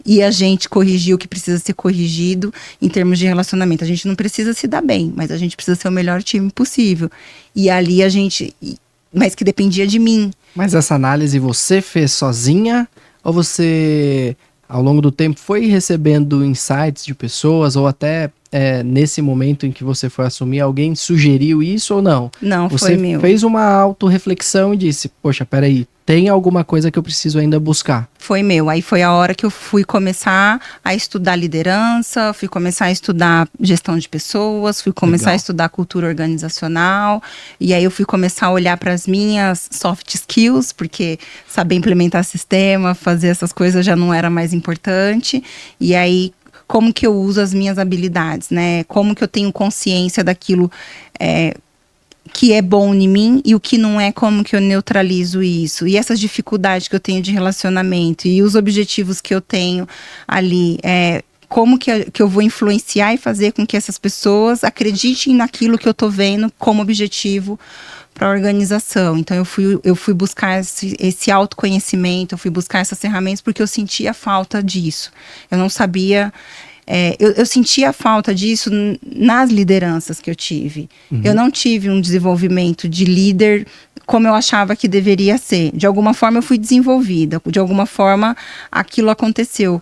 E a gente corrigir o que precisa ser corrigido em termos de relacionamento. A gente não precisa se dar bem, mas a gente precisa ser o melhor time possível. E ali a gente... Mas que dependia de mim. Mas essa análise você fez sozinha? Ou você, ao longo do tempo, foi recebendo insights de pessoas? Ou até nesse momento em que você foi assumir, alguém sugeriu isso ou não? Não, você foi meu. Você fez uma autorreflexão e disse, poxa, peraí, tem alguma coisa que eu preciso ainda buscar. Foi meu. Aí foi a hora que eu fui começar a estudar liderança, fui começar a estudar gestão de pessoas, fui começar a estudar cultura organizacional. E aí eu fui começar a olhar para as minhas soft skills, porque saber implementar sistema, fazer essas coisas já não era mais importante. E aí, como que eu uso as minhas habilidades, né? Como que eu tenho consciência daquilo que é bom em mim e o que não é, como que eu neutralizo isso. E essas dificuldades que eu tenho de relacionamento e os objetivos que eu tenho ali, como que eu vou influenciar e fazer com que essas pessoas acreditem naquilo que eu tô vendo como objetivo para a organização. Então eu fui buscar esse autoconhecimento, eu fui buscar essas ferramentas porque eu sentia falta disso. Eu não sabia... Eu sentia falta disso nas lideranças que eu tive. Eu não tive um desenvolvimento de líder como eu achava que deveria ser. De alguma forma eu fui desenvolvida, de alguma forma aquilo aconteceu.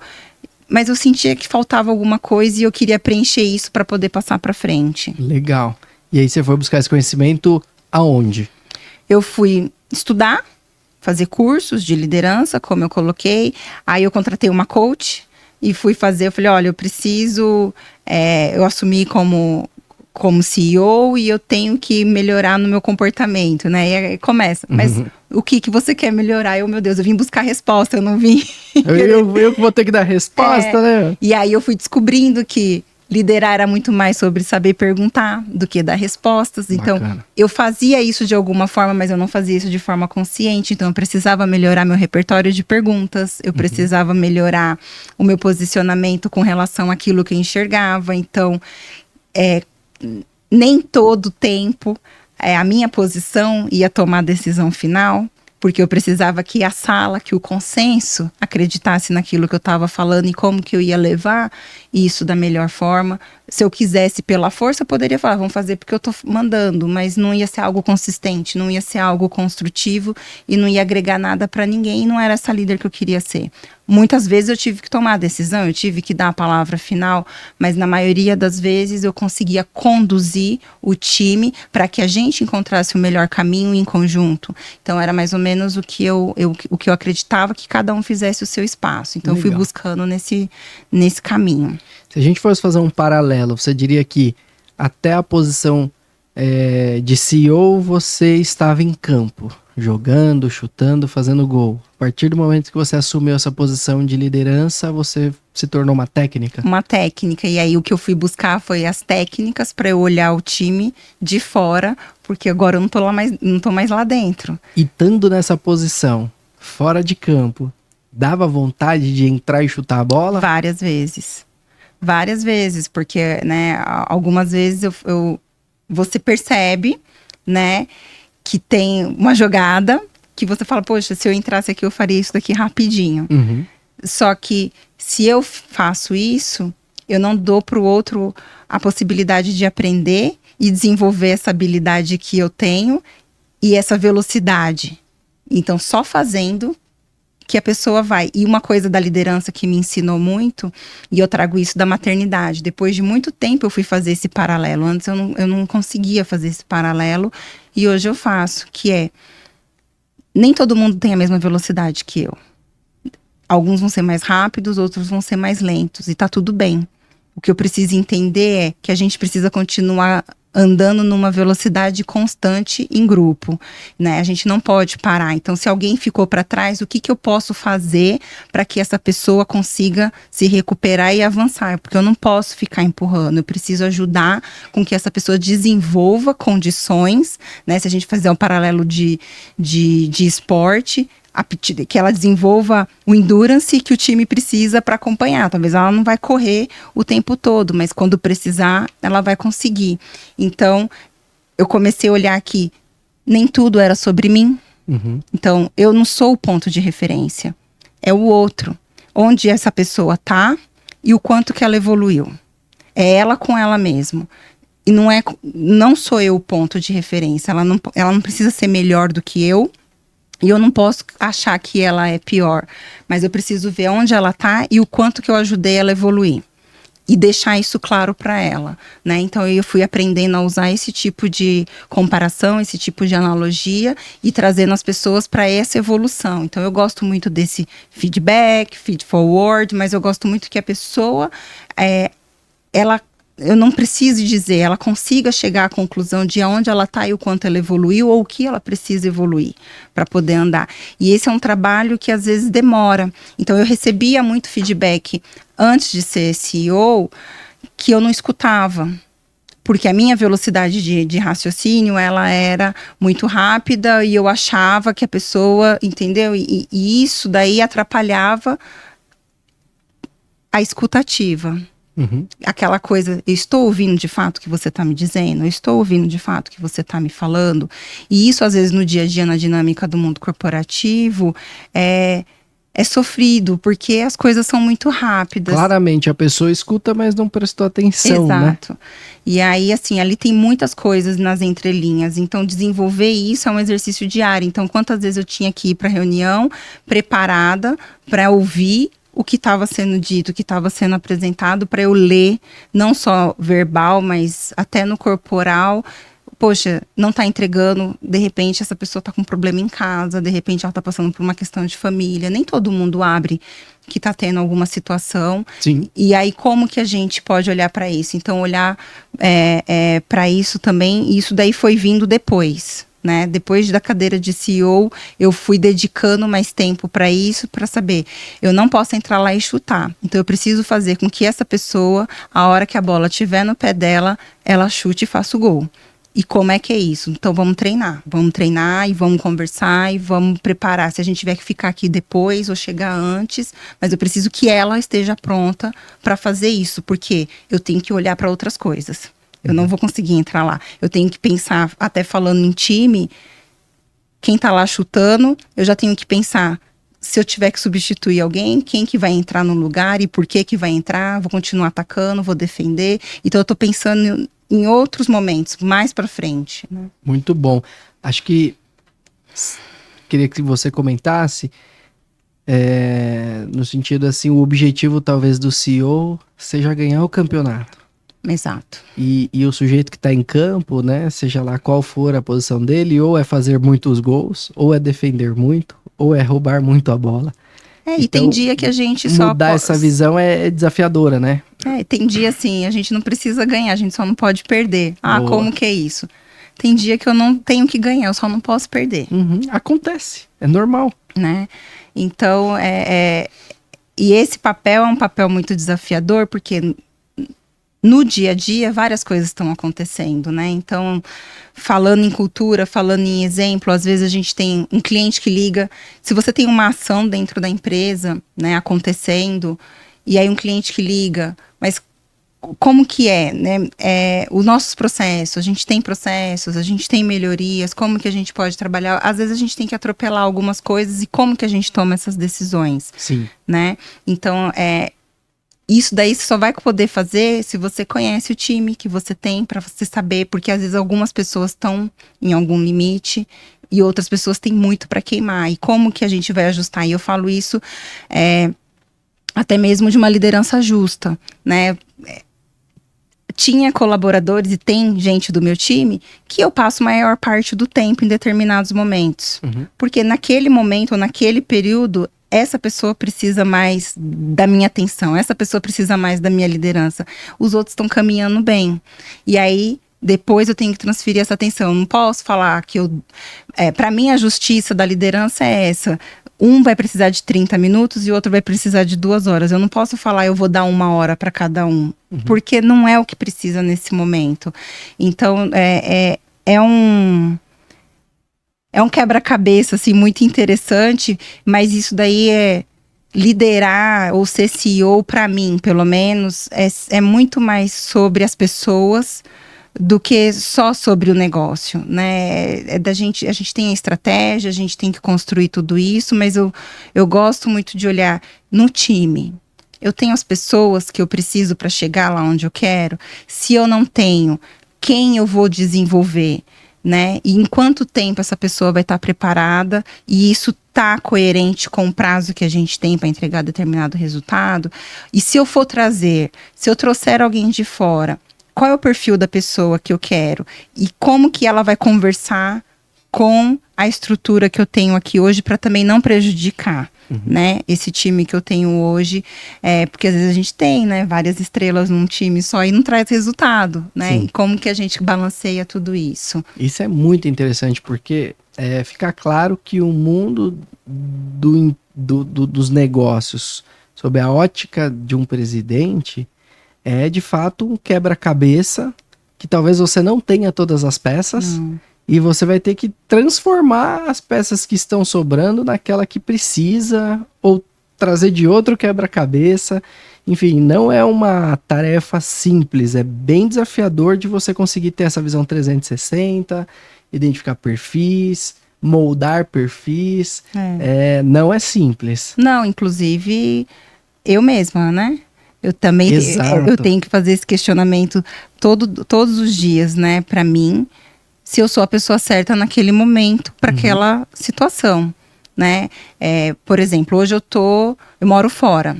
Mas eu sentia que faltava alguma coisa e eu queria preencher isso para poder passar para frente. Legal. E aí você foi buscar esse conhecimento aonde? Eu fui estudar, fazer cursos de liderança, como eu coloquei. Aí eu contratei uma coach e fui fazer. Eu falei, olha, eu preciso... eu assumi como CEO e eu tenho que melhorar no meu comportamento, né? E aí começa. Mas o que você quer melhorar? Meu Deus, eu vim buscar resposta, eu não vim... eu que vou ter que dar resposta, né? E aí eu fui descobrindo que liderar era muito mais sobre saber perguntar do que dar respostas. Então, eu fazia isso de alguma forma, mas eu não fazia isso de forma consciente. Então, eu precisava melhorar meu repertório de perguntas. Eu precisava melhorar o meu posicionamento com relação àquilo que eu enxergava. Então, nem todo tempo a minha posição ia tomar a decisão final, porque eu precisava que a sala, que o consenso acreditasse naquilo que eu estava falando e como que eu ia levar isso da melhor forma. Se eu quisesse pela força, eu poderia falar, vamos fazer porque eu estou mandando, mas não ia ser algo consistente, não ia ser algo construtivo e não ia agregar nada para ninguém, e não era essa líder que eu queria ser. Muitas vezes eu tive que tomar a decisão, eu tive que dar a palavra final, mas na maioria das vezes eu conseguia conduzir o time para que a gente encontrasse o melhor caminho em conjunto. Então era mais ou menos o que eu acreditava, que cada um fizesse o seu espaço. Então eu fui buscando nesse caminho. Se a gente fosse fazer um paralelo, você diria que até a posição de CEO você estava em campo, jogando, chutando, fazendo gol. A partir do momento que você assumiu essa posição de liderança, você se tornou uma técnica? Uma técnica. E aí o que eu fui buscar foi as técnicas para eu olhar o time de fora, porque agora eu não tô mais lá dentro. E estando nessa posição, fora de campo, dava vontade de entrar e chutar a bola? Várias vezes, porque, né, algumas vezes você percebe, né, que tem uma jogada que você fala, poxa, se eu entrasse aqui eu faria isso daqui rapidinho. Só que se eu faço isso, eu não dou para o outro a possibilidade de aprender e desenvolver essa habilidade que eu tenho e essa velocidade. Então, só fazendo que a pessoa vai. E uma coisa da liderança que me ensinou muito, e eu trago isso da maternidade, depois de muito tempo eu fui fazer esse paralelo. Antes eu não conseguia fazer esse paralelo, e hoje eu faço, que nem todo mundo tem a mesma velocidade que eu. Alguns vão ser mais rápidos, outros vão ser mais lentos, e tá tudo bem. O que eu preciso entender é que a gente precisa continuar andando numa velocidade constante em grupo, né? A gente não pode parar. Então, se alguém ficou para trás, o que eu posso fazer para que essa pessoa consiga se recuperar e avançar? Porque eu não posso ficar empurrando, eu preciso ajudar com que essa pessoa desenvolva condições, né? Se a gente fizer um paralelo de esporte, que ela desenvolva o endurance que o time precisa para acompanhar. Talvez ela não vai correr o tempo todo, mas quando precisar, ela vai conseguir. Então, eu comecei a olhar que nem tudo era sobre mim. Então, eu não sou o ponto de referência. É o outro. Onde essa pessoa tá e o quanto que ela evoluiu. É ela com ela mesma. E não sou eu o ponto de referência. Ela não precisa ser melhor do que eu. E eu não posso achar que ela é pior, mas eu preciso ver onde ela tá e o quanto que eu ajudei ela a evoluir. E deixar isso claro para ela, né? Então eu fui aprendendo a usar esse tipo de comparação, esse tipo de analogia e trazendo as pessoas para essa evolução. Então eu gosto muito desse feedback, feed forward, mas eu gosto muito que a pessoa, eu não preciso dizer, ela consiga chegar à conclusão de onde ela está e o quanto ela evoluiu ou o que ela precisa evoluir para poder andar. E esse é um trabalho que às vezes demora. Então eu recebia muito feedback antes de ser CEO que eu não escutava. Porque a minha velocidade de raciocínio, ela era muito rápida e eu achava que a pessoa, entendeu? E isso daí atrapalhava a escutativa. Aquela coisa, eu estou ouvindo de fato o que você está me dizendo, eu estou ouvindo de fato o que você está me falando. E isso, às vezes, no dia a dia, na dinâmica do mundo corporativo, é sofrido, porque as coisas são muito rápidas. Claramente, a pessoa escuta, mas não prestou atenção, né? Exato. E aí, assim, ali tem muitas coisas nas entrelinhas. Então, desenvolver isso é um exercício diário. Então, quantas vezes eu tinha que ir para reunião preparada para ouvir o que estava sendo dito, o que estava sendo apresentado, para eu ler, não só verbal, mas até no corporal. Poxa, não está entregando, de repente essa pessoa está com um problema em casa, de repente ela está passando por uma questão de família. Nem todo mundo abre que está tendo alguma situação. Sim. E aí, como que a gente pode olhar para isso? Então, olhar para isso também, e isso daí foi vindo depois, né? Depois da cadeira de CEO, eu fui dedicando mais tempo para isso, para saber, eu não posso entrar lá e chutar. Então, eu preciso fazer com que essa pessoa, a hora que a bola estiver no pé dela, ela chute e faça o gol. E como é que é isso? Então vamos treinar e vamos conversar e vamos preparar. Se a gente tiver que ficar aqui depois ou chegar antes, mas eu preciso que ela esteja pronta para fazer isso, porque eu tenho que olhar para outras coisas. Eu não vou conseguir entrar lá. Eu tenho que pensar, até falando em time, quem tá lá chutando, eu já tenho que pensar, se eu tiver que substituir alguém, quem que vai entrar no lugar e por que vai entrar, vou continuar atacando, vou defender. Então eu tô pensando em outros momentos, mais para frente, né? Muito bom. Acho que queria que você comentasse no sentido assim, o objetivo talvez do CEO seja ganhar o campeonato. Exato. E o sujeito que está em campo, né, seja lá qual for a posição dele, ou é fazer muitos gols, ou é defender muito, ou é roubar muito a bola. E tem dia que a gente só mudar essa visão é desafiadora, né? Tem dia assim, a gente não precisa ganhar, a gente só não pode perder. Boa. Como que é isso? Tem dia que eu não tenho que ganhar, eu só não posso perder. Acontece, é normal. Né? Então, e esse papel é um papel muito desafiador, porque no dia a dia várias coisas estão acontecendo, né? Então, falando em cultura, falando em exemplo, às vezes a gente tem um cliente que liga, se você tem uma ação dentro da empresa, né, acontecendo, e aí um cliente que liga, mas como que né? Os nossos processos, a gente tem melhorias, como que a gente pode trabalhar? Às vezes a gente tem que atropelar algumas coisas e como que a gente toma essas decisões. Sim. Né? Então, isso daí você só vai poder fazer se você conhece o time que você tem, para você saber, porque às vezes algumas pessoas estão em algum limite e outras pessoas têm muito para queimar. E como que a gente vai ajustar? E eu falo isso até mesmo de uma liderança justa, né? Tinha colaboradores e tem gente do meu time que eu passo a maior parte do tempo em determinados momentos. Porque naquele momento ou naquele período, essa pessoa precisa mais da minha atenção, essa pessoa precisa mais da minha liderança. Os outros estão caminhando bem. E aí, depois eu tenho que transferir essa atenção. Eu não posso falar que para mim, a justiça da liderança é essa. Um vai precisar de 30 minutos e o outro vai precisar de 2 horas. Eu não posso falar, eu vou dar 1 hora para cada um. Porque não é o que precisa nesse momento. Então, é um quebra-cabeça, assim, muito interessante, mas isso daí liderar ou ser CEO, para mim, pelo menos, é muito mais sobre as pessoas do que só sobre o negócio, né? A gente tem a estratégia, a gente tem que construir tudo isso, mas eu gosto muito de olhar no time. Eu tenho as pessoas que eu preciso para chegar lá onde eu quero. Se eu não tenho, quem eu vou desenvolver? Né? E em quanto tempo essa pessoa vai estar preparada e isso está coerente com o prazo que a gente tem para entregar determinado resultado. E se eu trouxer alguém de fora, qual é o perfil da pessoa que eu quero? E como que ela vai conversar com a estrutura que eu tenho aqui hoje para também não prejudicar, né? Esse time que eu tenho hoje, porque às vezes a gente tem, né, várias estrelas num time só e não traz resultado, né? Sim. E como que a gente balanceia tudo isso? Isso é muito interessante, porque fica claro que o mundo dos negócios, sob a ótica de um presidente, é de fato um quebra-cabeça que talvez você não tenha todas as peças. E você vai ter que transformar as peças que estão sobrando naquela que precisa, ou trazer de outro quebra-cabeça. Enfim, não é uma tarefa simples, é bem desafiador de você conseguir ter essa visão 360, identificar perfis, moldar perfis, não é simples. Não, inclusive eu mesma, né? Eu também eu tenho que fazer esse questionamento todos os dias, né? Para mim, se eu sou a pessoa certa naquele momento para aquela situação, né? Por exemplo, hoje eu moro fora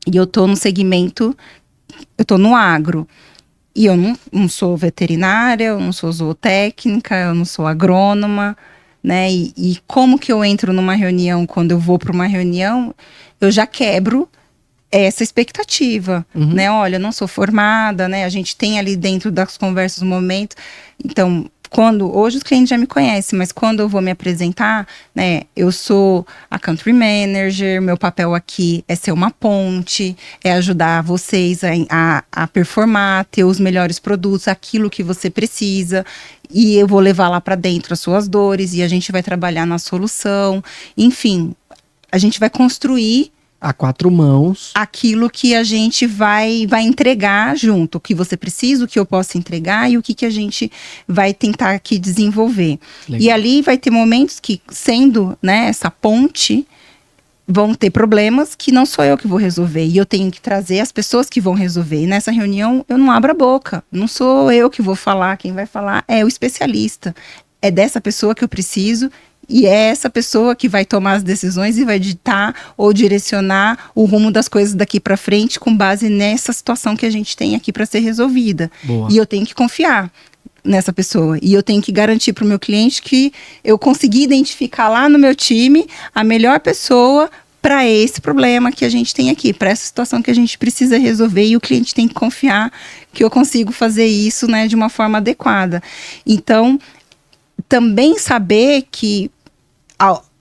e eu tô no segmento, eu tô no agro. E eu não sou veterinária, eu não sou zootécnica, eu não sou agrônoma, né? E como que eu entro numa reunião, quando eu vou para uma reunião, eu já quebro essa expectativa, né? Olha, eu não sou formada, né? A gente tem ali dentro das conversas um momento. Então, hoje os clientes já me conhecem, mas quando eu vou me apresentar, né? Eu sou a country manager, meu papel aqui é ser uma ponte, é ajudar vocês a performar, ter os melhores produtos, aquilo que você precisa. E eu vou levar lá para dentro as suas dores e a gente vai trabalhar na solução. Enfim, a gente vai construir a 4 mãos aquilo que a gente vai entregar junto, o que você precisa, o que eu posso entregar e o que a gente vai tentar aqui desenvolver. Legal. E ali vai ter momentos que, sendo, né, essa ponte, vão ter problemas que não sou eu que vou resolver. E eu tenho que trazer as pessoas que vão resolver. E nessa reunião, eu não abro a boca. Não sou eu que vou falar. Quem vai falar é o especialista. É dessa pessoa que eu preciso. E é essa pessoa que vai tomar as decisões e vai ditar ou direcionar o rumo das coisas daqui para frente com base nessa situação que a gente tem aqui para ser resolvida. Boa. E eu tenho que confiar nessa pessoa. E eu tenho que garantir para o meu cliente que eu consegui identificar lá no meu time a melhor pessoa para esse problema que a gente tem aqui, para essa situação que a gente precisa resolver, e o cliente tem que confiar que eu consigo fazer isso, né, de uma forma adequada. Então, também saber que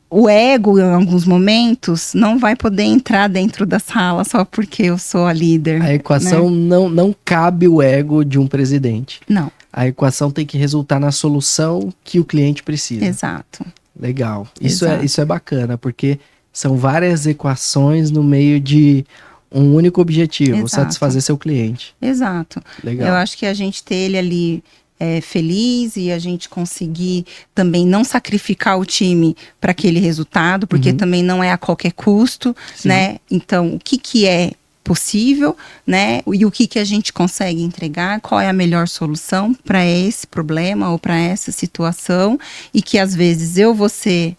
o ego, em alguns momentos, não vai poder entrar dentro da sala só porque eu sou a líder. A equação, né? não cabe o ego de um presidente. Não. A equação tem que resultar na solução que o cliente precisa. Exato. Legal. Isso é bacana, porque são várias equações no meio de um único objetivo, exato, satisfazer seu cliente. Exato. Legal. Eu acho que a gente ter ele ali feliz e a gente conseguir também não sacrificar o time para aquele resultado, porque também não é a qualquer custo, sim, né? Então, o que é possível, né? E o que a gente consegue entregar, qual é a melhor solução para esse problema ou para essa situação, e que às vezes eu vou ser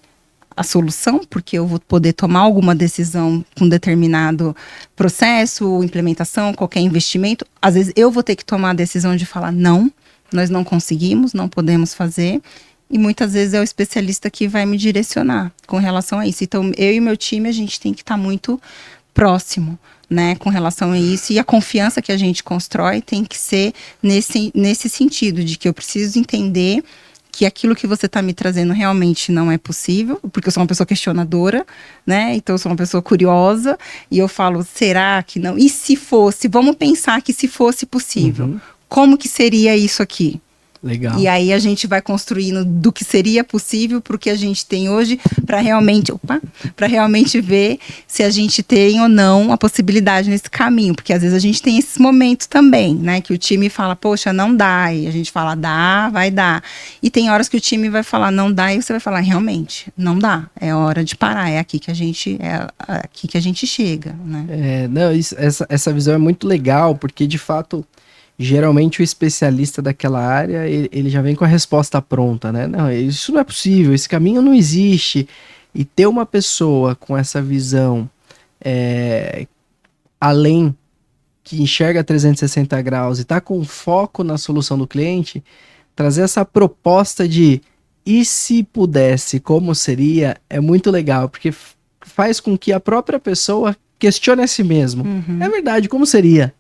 a solução, porque eu vou poder tomar alguma decisão com determinado processo, implementação, qualquer investimento. Às vezes eu vou ter que tomar a decisão de falar não, nós não conseguimos, não podemos fazer, e muitas vezes é o especialista que vai me direcionar com relação a isso. Então, eu e meu time, a gente tem que estar muito próximo, né, com relação a isso, e a confiança que a gente constrói tem que ser nesse sentido, de que eu preciso entender que aquilo que você está me trazendo realmente não é possível, porque eu sou uma pessoa questionadora, né, então eu sou uma pessoa curiosa, e eu falo, será que não? E se fosse? Vamos pensar que se fosse possível, como que seria isso aqui? Legal. E aí a gente vai construindo do que seria possível para o que a gente tem hoje, para realmente ver se a gente tem ou não a possibilidade nesse caminho, porque às vezes a gente tem esses momentos também, né, que o time fala, poxa, não dá, e a gente fala, dá, vai dar, e tem horas que o time vai falar, não dá, e você vai falar, realmente, não dá, é hora de parar, é aqui que a gente chega, né? Essa visão é muito legal, porque de fato geralmente o especialista daquela área, ele já vem com a resposta pronta, né? Não, isso não é possível, esse caminho não existe. E ter uma pessoa com essa visão além, que enxerga 360 graus e tá com foco na solução do cliente, trazer essa proposta de e se pudesse, como seria, é muito legal, porque faz com que a própria pessoa questione a si mesmo. É verdade, como seria?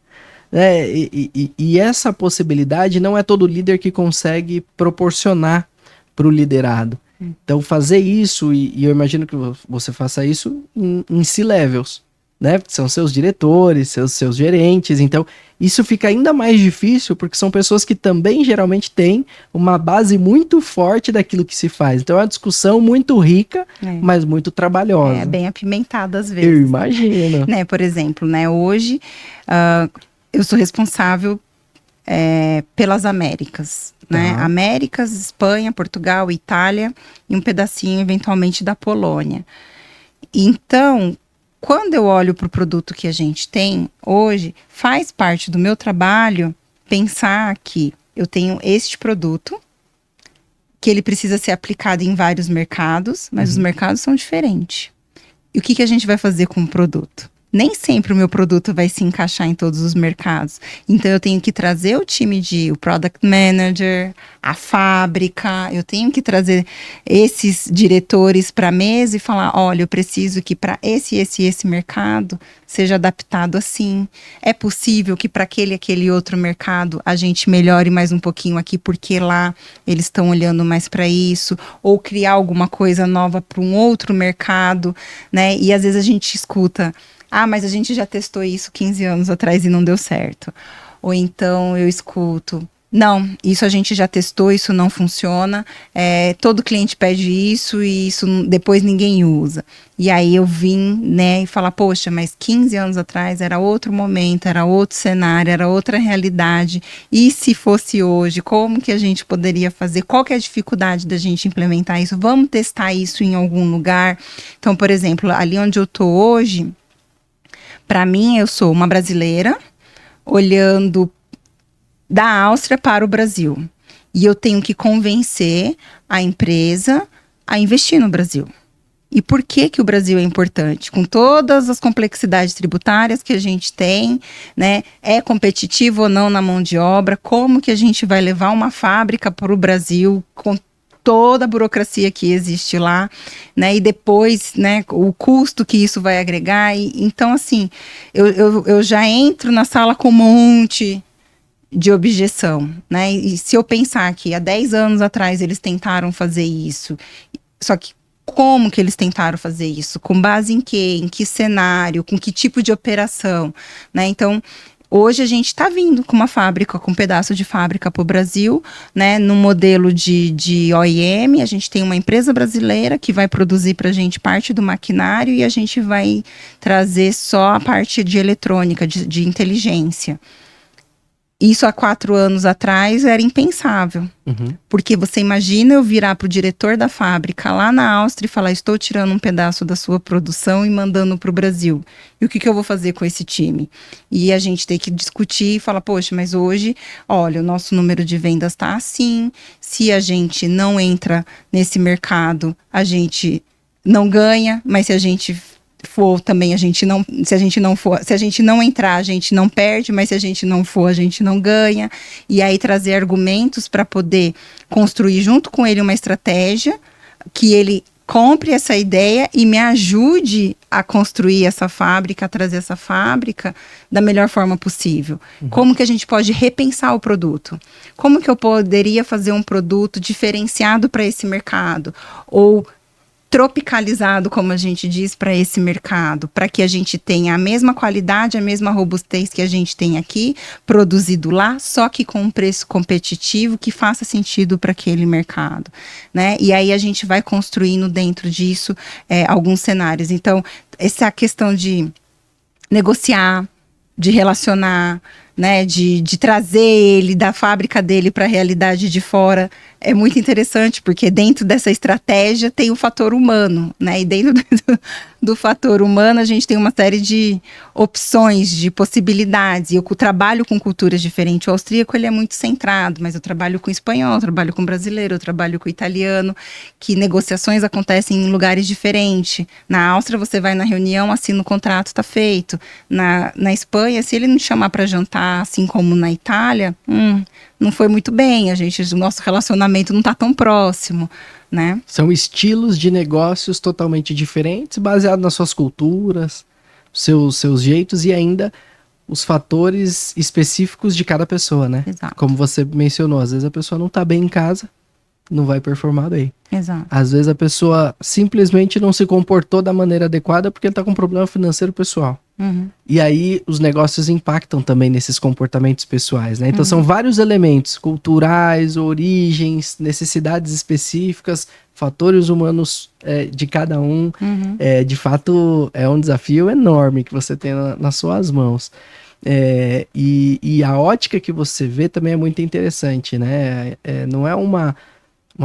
E essa possibilidade não é todo líder que consegue proporcionar para o liderado. Então fazer isso, e eu imagino que você faça isso em C-levels, né? São seus diretores, seus gerentes, então isso fica ainda mais difícil porque são pessoas que também geralmente têm uma base muito forte daquilo que se faz. Então é uma discussão muito rica, mas muito trabalhosa. É bem apimentada às vezes. Eu imagino. Né? Por exemplo, né? Hoje eu sou responsável pelas Américas, né? Américas, Espanha, Portugal, Itália e um pedacinho, eventualmente, da Polônia. Então, quando eu olho para o produto que a gente tem hoje, faz parte do meu trabalho pensar que eu tenho este produto, que ele precisa ser aplicado em vários mercados, mas os mercados são diferentes. E o que a gente vai fazer com o produto? Nem sempre o meu produto vai se encaixar em todos os mercados. Então, eu tenho que trazer o Product Manager, a fábrica, eu tenho que trazer esses diretores para a mesa e falar, olha, eu preciso que para esse mercado seja adaptado assim. É possível que para aquele outro mercado a gente melhore mais um pouquinho aqui, porque lá eles estão olhando mais para isso, ou criar alguma coisa nova para um outro mercado, né? E às vezes a gente escuta, mas a gente já testou isso 15 anos atrás e não deu certo. Ou então eu escuto, não, isso a gente já testou, isso não funciona, todo cliente pede isso e isso depois ninguém usa. E aí eu vim, né, e falar, poxa, mas 15 anos atrás era outro momento, era outro cenário, era outra realidade. E se fosse hoje, como que a gente poderia fazer? Qual que é a dificuldade da gente implementar isso? Vamos testar isso em algum lugar? Então, por exemplo, ali onde eu tô hoje, para mim, eu sou uma brasileira olhando da Áustria para o Brasil. E eu tenho que convencer a empresa a investir no Brasil. E por que que o Brasil é importante? Com todas as complexidades tributárias que a gente tem, né? É competitivo ou não na mão de obra? Como que a gente vai levar uma fábrica para o Brasil com toda a burocracia que existe lá, né, e depois, né, o custo que isso vai agregar, então assim, eu já entro na sala com um monte de objeção, né, e se eu pensar que há 10 anos atrás eles tentaram fazer isso, só que como que eles tentaram fazer isso? Com base em quê? Em que cenário? Com que tipo de operação? Né, então, hoje a gente está vindo com uma fábrica, com um pedaço de fábrica para o Brasil, né, no modelo de OEM. A gente tem uma empresa brasileira que vai produzir para a gente parte do maquinário e a gente vai trazer só a parte de eletrônica, de inteligência. Isso há 4 anos atrás era impensável. Porque você imagina eu virar para o diretor da fábrica lá na Áustria e falar, estou tirando um pedaço da sua produção e mandando para o Brasil. E o que eu vou fazer com esse time? E a gente tem que discutir e falar, poxa, mas hoje, olha, o nosso número de vendas está assim. Se a gente não entra nesse mercado, a gente não ganha, mas se a gente for também, se a gente não entrar, a gente não perde, mas se a gente não for, a gente não ganha. E aí trazer argumentos para poder construir junto com ele uma estratégia que ele compre essa ideia e me ajude a construir essa fábrica, a trazer essa fábrica da melhor forma possível. Como que a gente pode repensar o produto? Como que eu poderia fazer um produto diferenciado para esse mercado? Ou tropicalizado, como a gente diz, para esse mercado, para que a gente tenha a mesma qualidade, a mesma robustez que a gente tem aqui, produzido lá, só que com um preço competitivo que faça sentido para aquele mercado, né? E aí a gente vai construindo dentro disso alguns cenários. Então, essa questão de negociar, de relacionar, né, de trazer ele da fábrica dele para a realidade de fora, é muito interessante, porque dentro dessa estratégia tem o fator humano, né, e dentro do fator humano a gente tem uma série de opções, de possibilidades, e eu trabalho com culturas diferentes. O austríaco, ele é muito centrado, mas eu trabalho com espanhol, eu trabalho com brasileiro, eu trabalho com italiano, que negociações acontecem em lugares diferentes. Na Áustria, você vai na reunião, assina o contrato, está feito. Na Espanha, se ele não chamar para jantar, assim como na Itália, não foi muito bem, o nosso relacionamento não está tão próximo, né? São estilos de negócios totalmente diferentes, baseados nas suas culturas, seus jeitos e ainda os fatores específicos de cada pessoa, né? Exato. Como você mencionou, às vezes a pessoa não está bem em casa, não vai performar bem. Exato. Às vezes a pessoa simplesmente não se comportou da maneira adequada porque ele está com um problema financeiro pessoal. E aí os negócios impactam também nesses comportamentos pessoais, né? Então são vários elementos culturais, origens, necessidades específicas, fatores humanos de cada um. De fato, é um desafio enorme que você tem nas suas mãos. E a ótica que você vê também é muito interessante, né? Não é uma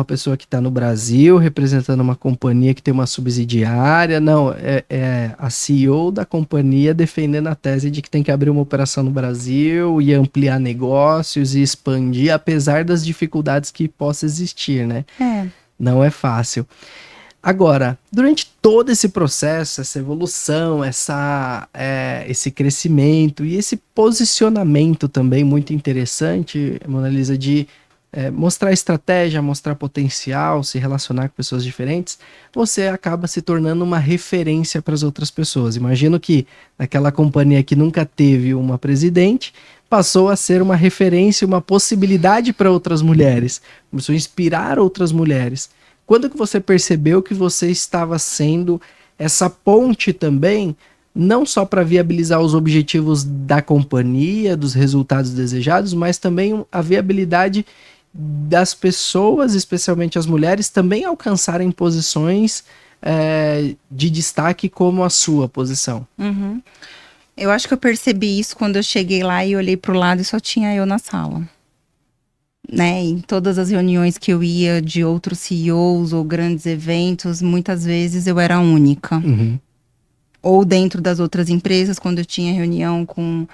pessoa que está no Brasil representando uma companhia que tem uma subsidiária, não, é a CEO da companhia defendendo a tese de que tem que abrir uma operação no Brasil e ampliar negócios e expandir, apesar das dificuldades que possa existir, né? Não é fácil. Agora, durante todo esse processo, essa evolução, esse crescimento e esse posicionamento também muito interessante, Mona Lisa, de mostrar estratégia, mostrar potencial, se relacionar com pessoas diferentes, você acaba se tornando uma referência para as outras pessoas. Imagino que naquela companhia que nunca teve uma presidente, passou a ser uma referência, uma possibilidade para outras mulheres, começou a inspirar outras mulheres. Quando que você percebeu que você estava sendo essa ponte também, não só para viabilizar os objetivos da companhia, dos resultados desejados, mas também a viabilidade das pessoas, especialmente as mulheres, também alcançarem posições de destaque como a sua posição? Uhum. Eu acho que eu percebi isso quando eu cheguei lá e olhei para o lado e só tinha eu na sala. Né, em todas as reuniões que eu ia de outros CEOs ou grandes eventos, muitas vezes eu era a única. Uhum. Ou dentro das outras empresas, quando eu tinha reunião com...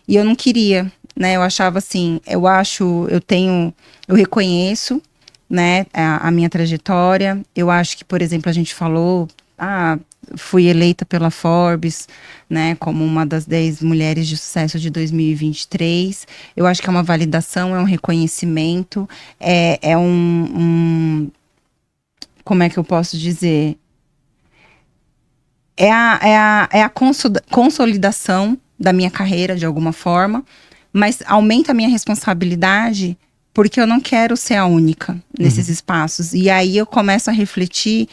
E eu não queria, né? Eu achava assim, eu reconheço, né, a minha trajetória. Eu acho que, por exemplo, a gente falou, fui eleita pela Forbes, né, como uma das 10 mulheres de sucesso de 2023. Eu acho que é uma validação, é um reconhecimento, como é que eu posso dizer? É a consolidação da minha carreira, de alguma forma, mas aumenta a minha responsabilidade porque eu não quero ser a única nesses espaços. E aí eu começo a refletir,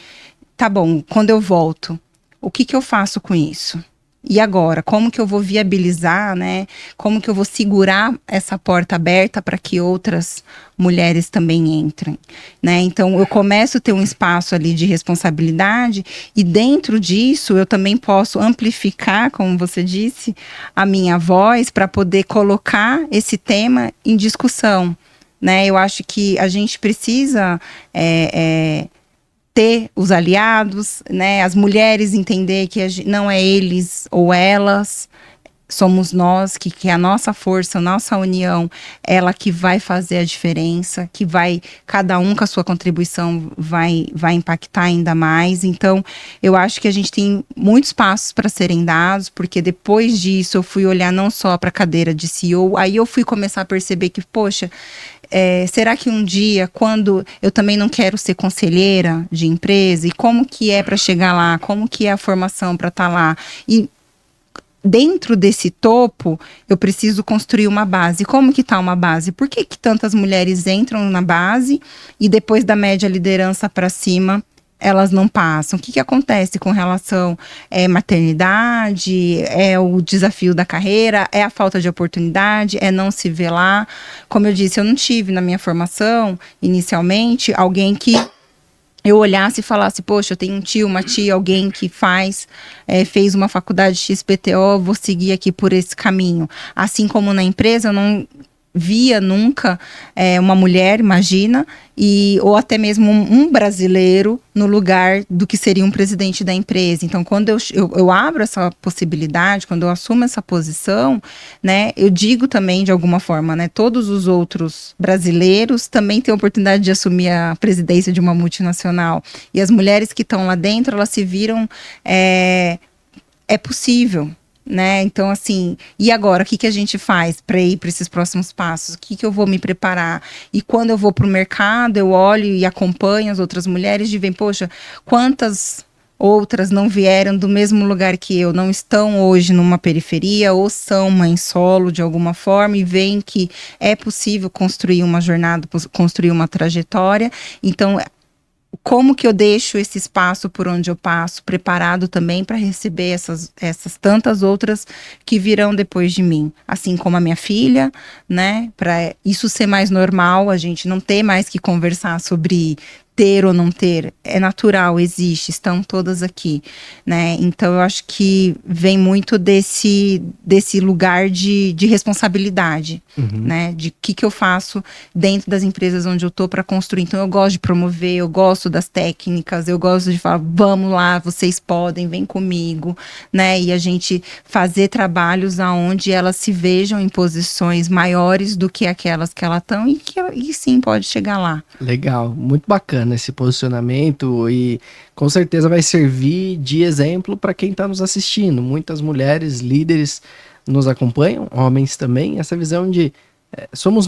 tá bom, quando eu volto, o que eu faço com isso? E agora, como que eu vou viabilizar, né? Como que eu vou segurar essa porta aberta para que outras mulheres também entrem, né? Então, eu começo a ter um espaço ali de responsabilidade e dentro disso eu também posso amplificar, como você disse, a minha voz para poder colocar esse tema em discussão, né? Eu acho que a gente precisa ter os aliados, né? As mulheres entender que não é eles ou elas, somos nós, que a nossa força, a nossa união, ela que vai fazer a diferença, que vai, cada um com a sua contribuição vai impactar ainda mais. Então, eu acho que a gente tem muitos passos para serem dados, porque depois disso eu fui olhar não só para a cadeira de CEO, aí eu fui começar a perceber que, poxa, será que um dia, quando eu também não quero ser conselheira de empresa, e como que é para chegar lá, como que é a formação para estar lá, e dentro desse topo, eu preciso construir uma base. Como que está uma base? Por que tantas mulheres entram na base e depois da média liderança para cima, elas não passam? O que acontece com relação maternidade, o desafio da carreira, é a falta de oportunidade, é não se ver lá? Como eu disse, eu não tive na minha formação, inicialmente, alguém que eu olhasse e falasse, poxa, eu tenho um tio, uma tia, alguém que fez uma faculdade XPTO, vou seguir aqui por esse caminho. Assim como na empresa, eu não via nunca uma mulher, imagina, ou até mesmo um brasileiro no lugar do que seria um presidente da empresa. Então, quando eu abro essa possibilidade, quando eu assumo essa posição, né, eu digo também, de alguma forma, né, todos os outros brasileiros também têm a oportunidade de assumir a presidência de uma multinacional. E as mulheres que estão lá dentro, elas se viram, é possível. Né? Então, assim, e agora, o que a gente faz para ir para esses próximos passos? O que eu vou me preparar? E quando eu vou para o mercado, eu olho e acompanho as outras mulheres e veem, poxa, quantas outras não vieram do mesmo lugar que eu, não estão hoje numa periferia ou são mãe solo de alguma forma e veem que é possível construir uma jornada, construir uma trajetória. Então, como que eu deixo esse espaço por onde eu passo preparado também para receber essas tantas outras que virão depois de mim, assim como a minha filha, né, para isso ser mais normal, a gente não ter mais que conversar sobre ter ou não ter, é natural, existe, estão todas aqui, né? Então eu acho que vem muito desse lugar de responsabilidade, né? De que eu faço dentro das empresas onde eu tô para construir. Então eu gosto de promover, eu gosto das técnicas, eu gosto de falar, vamos lá, vocês podem, vem comigo, né? E a gente fazer trabalhos aonde elas se vejam em posições maiores do que aquelas que elas estão e sim pode chegar lá. Legal, muito bacana esse posicionamento e com certeza vai servir de exemplo para quem está nos assistindo. Muitas mulheres, líderes nos acompanham, homens também, essa visão de somos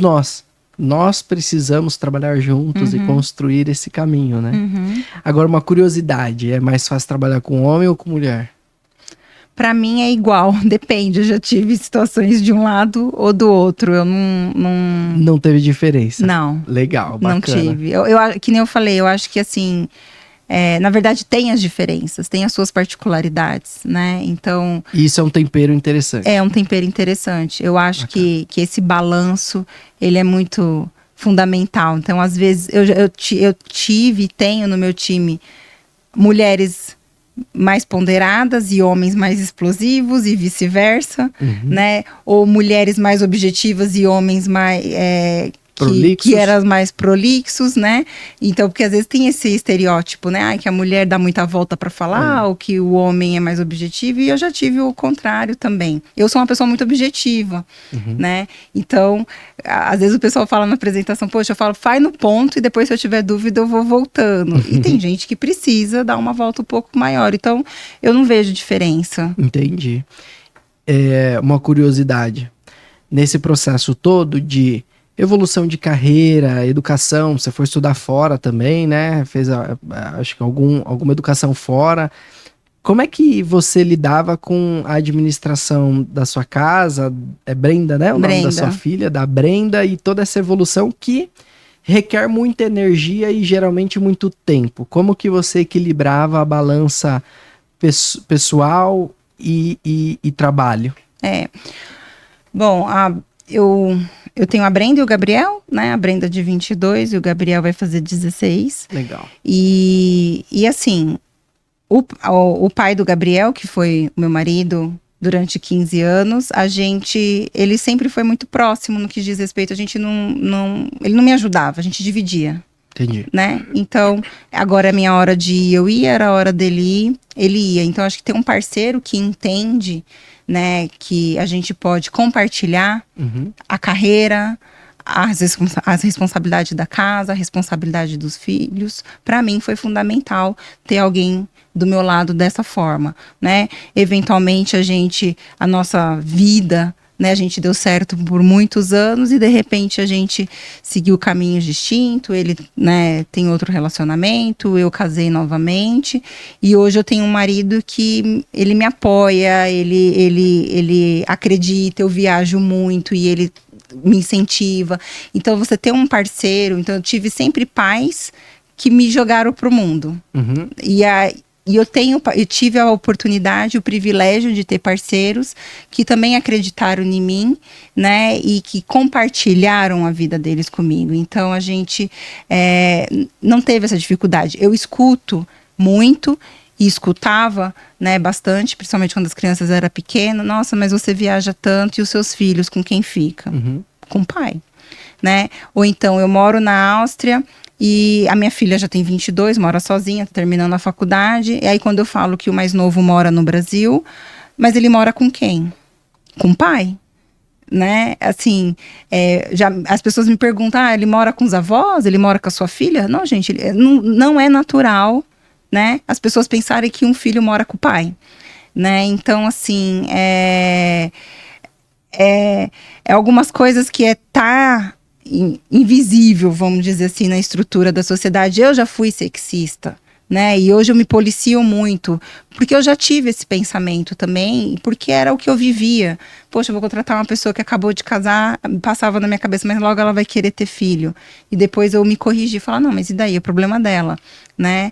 nós precisamos trabalhar juntos e construir esse caminho, né? Agora, uma curiosidade, é mais fácil trabalhar com homem ou com mulher? Para mim é igual, depende. Eu já tive situações de um lado ou do outro. Eu não... Não teve diferença? Não. Legal, bacana. Não tive. Que nem eu falei, eu acho que assim, na verdade tem as diferenças, tem as suas particularidades, né? Então... Isso é um tempero interessante. É um tempero interessante. Eu acho que esse balanço, ele é muito fundamental. Então, às vezes, eu tive e tenho no meu time mulheres mais ponderadas e homens mais explosivos e vice-versa, né? Ou mulheres mais objetivas e homens mais que eram mais prolixos, né? Então, porque às vezes tem esse estereótipo, né? Que a mulher dá muita volta para falar, ou que o homem é mais objetivo, e eu já tive o contrário também. Eu sou uma pessoa muito objetiva, né? Então, às vezes o pessoal fala na apresentação, poxa, eu falo, faz no ponto e depois se eu tiver dúvida eu vou voltando. E tem gente que precisa dar uma volta um pouco maior. Então, eu não vejo diferença. Entendi. Uma curiosidade. Nesse processo todo de evolução de carreira, educação, você foi estudar fora também, né? Fez, acho que alguma educação fora. Como é que você lidava com a administração da sua casa? É Brenda, né? O nome da sua filha, da Brenda, e toda essa evolução que requer muita energia e geralmente muito tempo. Como que você equilibrava a balança pessoal e trabalho? Bom, eu tenho a Brenda e o Gabriel, né? A Brenda de 22 e o Gabriel vai fazer 16. Legal. E assim, o pai do Gabriel, que foi o meu marido durante 15 anos, ele sempre foi muito próximo no que diz respeito. A gente ele não me ajudava, a gente dividia. Entendi. Né? Então, agora é a minha hora de ir, eu ia, era a hora dele ir, ele ia. Então, acho que ter um parceiro que entende, né, que a gente pode compartilhar a carreira, as responsabilidades da casa, a responsabilidade dos filhos. Para mim foi fundamental ter alguém do meu lado dessa forma, né? Eventualmente a nossa vida, né, a gente deu certo por muitos anos e de repente a gente seguiu caminhos distintos. Ele, né, tem outro relacionamento, eu casei novamente e hoje eu tenho um marido que ele me apoia, ele acredita, eu viajo muito e ele me incentiva. Então você ter um parceiro, então eu tive sempre pais que me jogaram pro mundo. E eu tive a oportunidade, o privilégio de ter parceiros que também acreditaram em mim, né? E que compartilharam a vida deles comigo. Então, a gente não teve essa dificuldade. Eu escuto muito e escutava, né, bastante, principalmente quando as crianças eram pequenas. Nossa, mas você viaja tanto e os seus filhos com quem fica? Com o pai, né? Ou então, eu moro na Áustria e a minha filha já tem 22, mora sozinha, tá terminando a faculdade. E aí, quando eu falo que o mais novo mora no Brasil, mas ele mora com quem? Com o pai, né? Assim, as pessoas me perguntam, ele mora com os avós? Ele mora com a sua filha? Não, gente, não é natural, né? As pessoas pensarem que um filho mora com o pai, né? Então, assim, algumas coisas que tá invisível, vamos dizer assim, na estrutura da sociedade. Eu já fui sexista, né? E hoje eu me policio muito, porque eu já tive esse pensamento também, porque era o que eu vivia. Poxa, eu vou contratar uma pessoa que acabou de casar, passava na minha cabeça, mas logo ela vai querer ter filho. E depois eu me corrigi e falar, não, mas e daí? É o problema dela, né?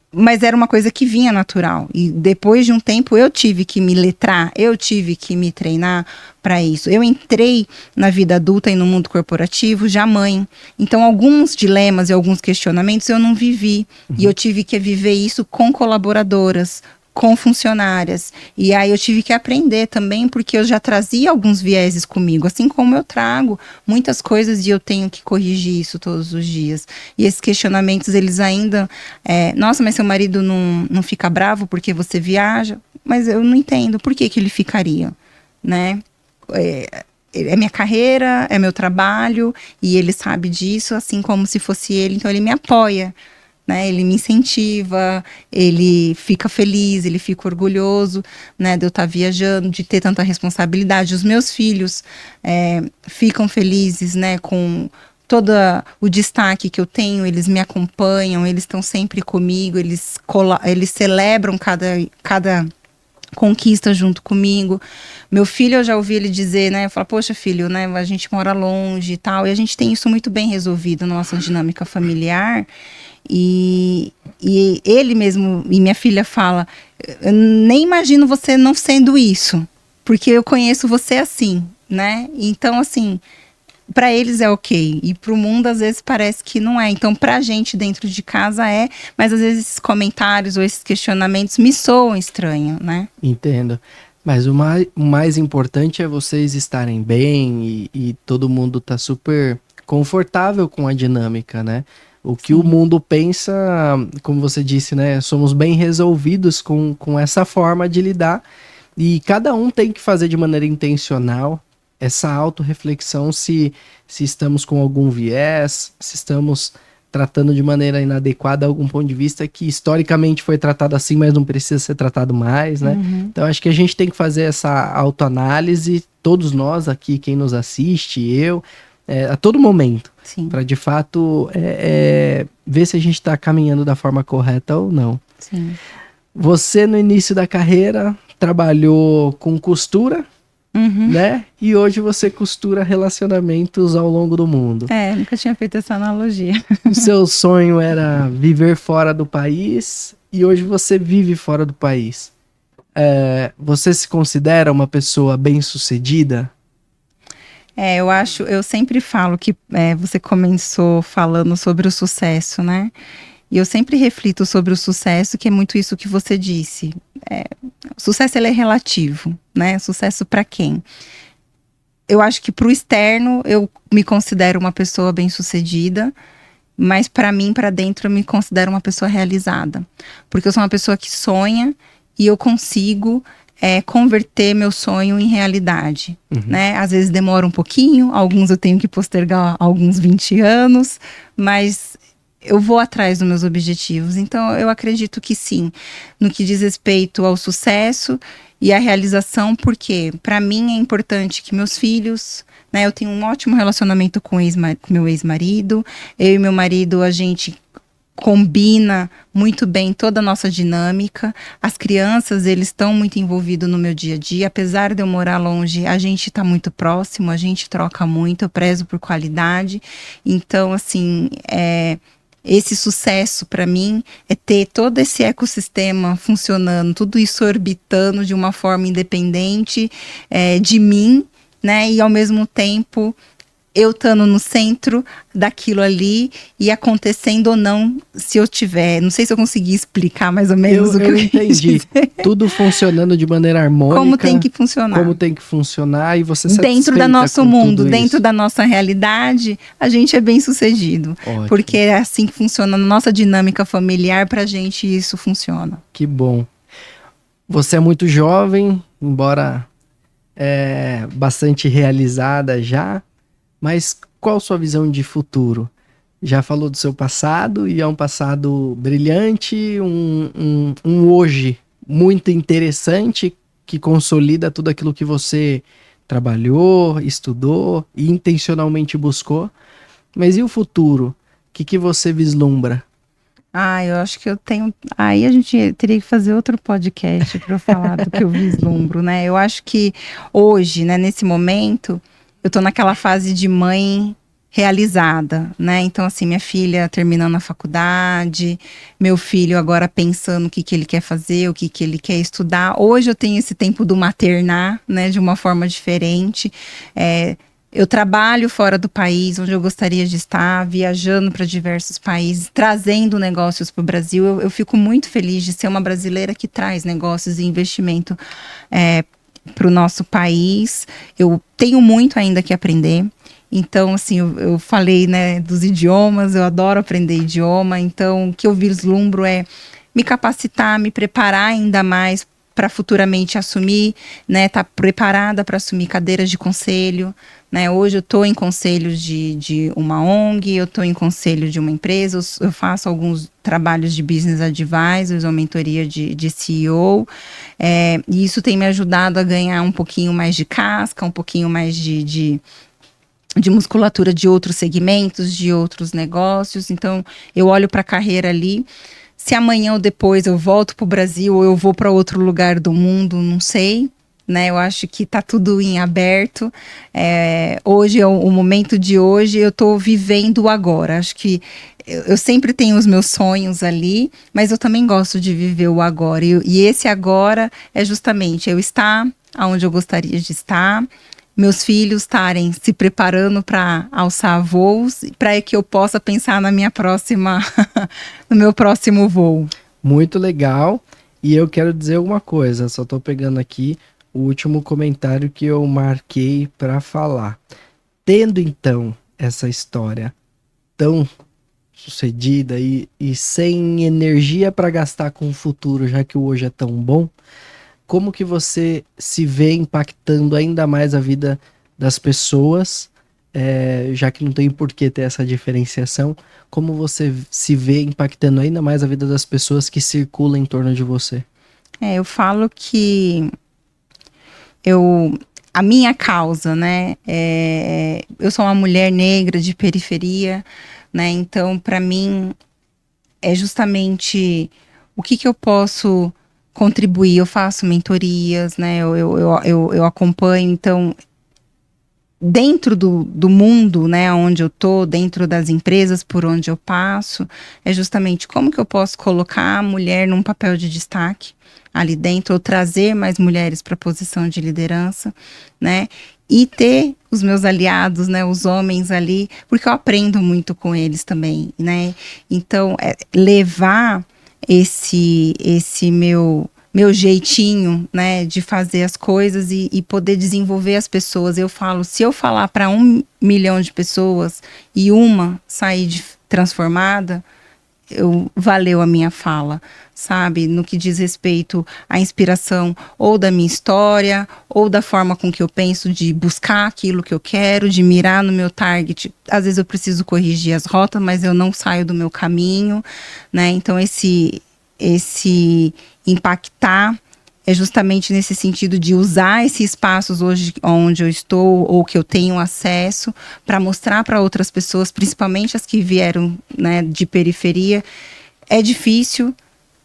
Mas era uma coisa que vinha natural. E depois de um tempo eu tive que me letrar, eu tive que me treinar para isso. Eu entrei na vida adulta e no mundo corporativo já mãe. Então, alguns dilemas e alguns questionamentos eu não vivi. E eu tive que viver isso com colaboradoras, com funcionárias. E aí eu tive que aprender também, porque eu já trazia alguns vieses comigo, assim como eu trago muitas coisas e eu tenho que corrigir isso todos os dias. E esses questionamentos, eles ainda... nossa, mas seu marido não fica bravo porque você viaja? Mas eu não entendo, por que ele ficaria? Né? É minha carreira, é meu trabalho, e ele sabe disso, assim como se fosse ele, então ele me apoia. Né, ele me incentiva, ele fica feliz, ele fica orgulhoso, né, de eu estar viajando, de ter tanta responsabilidade. Os meus filhos ficam felizes, né, com todo o destaque que eu tenho, eles me acompanham, eles estão sempre comigo, eles celebram cada conquista junto comigo. Meu filho, eu já ouvi ele dizer, né, fala, poxa filho, né, a gente mora longe e tal, e a gente tem isso muito bem resolvido na nossa dinâmica familiar. E ele mesmo, e minha filha fala, eu nem imagino você não sendo isso, porque eu conheço você assim, né? Então, assim, para eles é ok, e para o mundo às vezes parece que não é. Então, para a gente dentro de casa mas às vezes esses comentários ou esses questionamentos me soam estranho, né? Entendo. Mas o mais importante é vocês estarem bem e todo mundo tá super confortável com a dinâmica, né? O que o mundo pensa, como você disse, né? Somos bem resolvidos com essa forma de lidar. E cada um tem que fazer de maneira intencional essa autorreflexão se estamos com algum viés, se estamos tratando de maneira inadequada algum ponto de vista que historicamente foi tratado assim, mas não precisa ser tratado mais, né? Então acho que a gente tem que fazer essa autoanálise, todos nós aqui, quem nos assiste, eu, a todo momento, para de fato ver se a gente está caminhando da forma correta ou não. Sim. Você no início da carreira trabalhou com costura, né? E hoje você costura relacionamentos ao longo do mundo. Nunca tinha feito essa analogia. O seu sonho era viver fora do país e hoje você vive fora do país. Você se considera uma pessoa bem-sucedida? Eu sempre falo que você começou falando sobre o sucesso, né? E eu sempre reflito sobre o sucesso, que é muito isso que você disse. O sucesso, ele é relativo, né? Sucesso para quem? Eu acho que para o externo, eu me considero uma pessoa bem-sucedida, mas para mim, para dentro, eu me considero uma pessoa realizada. Porque eu sou uma pessoa que sonha e eu consigo converter meu sonho em realidade, né? Às vezes demora um pouquinho, alguns eu tenho que postergar alguns 20 anos, mas eu vou atrás dos meus objetivos. Então, eu acredito que sim, no que diz respeito ao sucesso e à realização, porque para mim é importante que meus filhos, né? Eu tenho um ótimo relacionamento com meu ex-marido, eu e meu marido, a gente combina muito bem toda a nossa dinâmica. As crianças, eles estão muito envolvidos no meu dia a dia. Apesar de eu morar longe, a gente está muito próximo, a gente troca muito, eu prezo por qualidade. Então, assim, esse sucesso para mim é ter todo esse ecossistema funcionando, tudo isso orbitando de uma forma independente de mim, né? E ao mesmo tempo eu estando no centro daquilo ali e acontecendo ou não, se eu tiver. Não sei se eu consegui explicar mais ou menos o que eu entendi. Tudo funcionando de maneira harmônica. Como tem que funcionar. Como tem que funcionar e você satisfeita dentro do nosso mundo, dentro isso. da nossa realidade, a gente é bem sucedido. Ótimo. Porque é assim que funciona na nossa dinâmica familiar, pra gente isso funciona. Que bom. Você é muito jovem, embora bastante realizada já. Mas qual a sua visão de futuro? Já falou do seu passado e é um passado brilhante, um hoje muito interessante que consolida tudo aquilo que você trabalhou, estudou e intencionalmente buscou. Mas e o futuro? O que você vislumbra? Eu acho que eu tenho... Aí a gente teria que fazer outro podcast para eu falar do que eu vislumbro, né? Eu acho que hoje, né, nesse momento... Eu tô naquela fase de mãe realizada, né? Então, assim, minha filha terminando a faculdade, meu filho agora pensando o que ele quer fazer, o que ele quer estudar. Hoje eu tenho esse tempo do maternar, né? De uma forma diferente. Eu trabalho fora do país, onde eu gostaria de estar, viajando para diversos países, trazendo negócios para o Brasil. Eu fico muito feliz de ser uma brasileira que traz negócios e investimento para o nosso país. Eu tenho muito ainda que aprender. Então, assim, eu falei, né, dos idiomas, eu adoro aprender idioma. Então, o que eu vislumbro é me capacitar, me preparar ainda mais para futuramente assumir, né, tá preparada para assumir cadeiras de conselho, né? Hoje eu estou em conselho de uma ONG, eu estou em conselho de uma empresa, eu faço alguns trabalhos de business advisors ou mentoria de CEO, e isso tem me ajudado a ganhar um pouquinho mais de casca, um pouquinho mais de musculatura de outros segmentos, de outros negócios. Então, eu olho para a carreira ali. Se amanhã ou depois eu volto para o Brasil ou eu vou para outro lugar do mundo, não sei. Né, eu acho que está tudo em aberto. Hoje é o momento de hoje, eu estou vivendo o agora. Acho que eu sempre tenho os meus sonhos ali, mas eu também gosto de viver o agora. E esse agora é justamente eu estar onde eu gostaria de estar, meus filhos estarem se preparando para alçar voos, para que eu possa pensar na minha próxima, no meu próximo voo. Muito legal. E eu quero dizer uma coisa, só estou pegando aqui o último comentário que eu marquei para falar. Tendo então essa história tão sucedida e sem energia para gastar com o futuro, já que o hoje é tão bom, como que você se vê impactando ainda mais a vida das pessoas, já que não tem por que ter essa diferenciação, como você se vê impactando ainda mais a vida das pessoas que circulam em torno de você? Eu falo que a minha causa, né, eu sou uma mulher negra de periferia, né, então para mim é justamente o que eu posso contribuir. Eu faço mentorias, né, eu acompanho, então dentro do mundo, né, onde eu tô, dentro das empresas por onde eu passo, é justamente como que eu posso colocar a mulher num papel de destaque ali dentro, ou trazer mais mulheres para a posição de liderança, né, e ter os meus aliados, né, os homens ali, porque eu aprendo muito com eles também, né, então levar esse meu jeitinho, né, de fazer as coisas e poder desenvolver as pessoas. Eu falo, se eu falar para 1 milhão de pessoas e uma sair transformada, valeu a minha fala, sabe? No que diz respeito à inspiração ou da minha história, ou da forma com que eu penso de buscar aquilo que eu quero, de mirar no meu target. Às vezes eu preciso corrigir as rotas, mas eu não saio do meu caminho, né? Então esse impactar é justamente nesse sentido de usar esses espaços hoje onde eu estou ou que eu tenho acesso para mostrar para outras pessoas, principalmente as que vieram, né, de periferia. É difícil,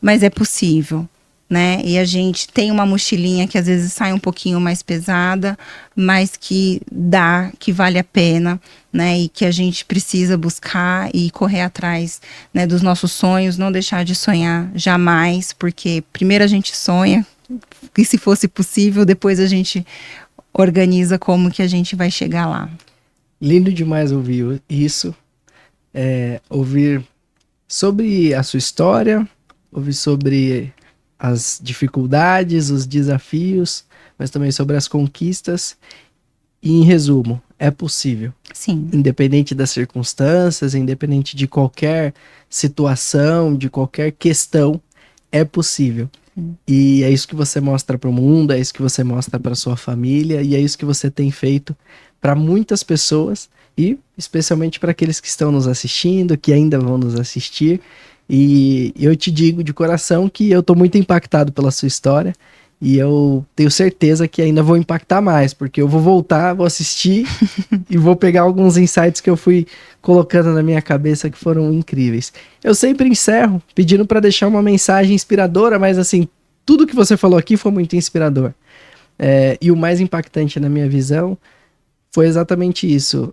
mas é possível, né? E a gente tem uma mochilinha que às vezes sai um pouquinho mais pesada, mas que vale a pena, né? E que a gente precisa buscar e correr atrás, né, dos nossos sonhos, não deixar de sonhar jamais, porque primeiro a gente sonha, e se fosse possível, depois a gente organiza como que a gente vai chegar lá. Lindo demais ouvir isso, ouvir sobre a sua história, ouvir sobre as dificuldades, os desafios, mas também sobre as conquistas. E em resumo, é possível. Sim. Independente das circunstâncias, independente de qualquer situação, de qualquer questão, é possível. E é isso que você mostra para o mundo, é isso que você mostra para sua família, e é isso que você tem feito para muitas pessoas, e especialmente para aqueles que estão nos assistindo, que ainda vão nos assistir. E eu te digo de coração que eu estou muito impactado pela sua história, e eu tenho certeza que ainda vou impactar mais, porque eu vou voltar, vou assistir e vou pegar alguns insights que eu fui colocando na minha cabeça que foram incríveis. Eu sempre encerro pedindo para deixar uma mensagem inspiradora, mas assim, tudo que você falou aqui foi muito inspirador. E o mais impactante na minha visão foi exatamente isso.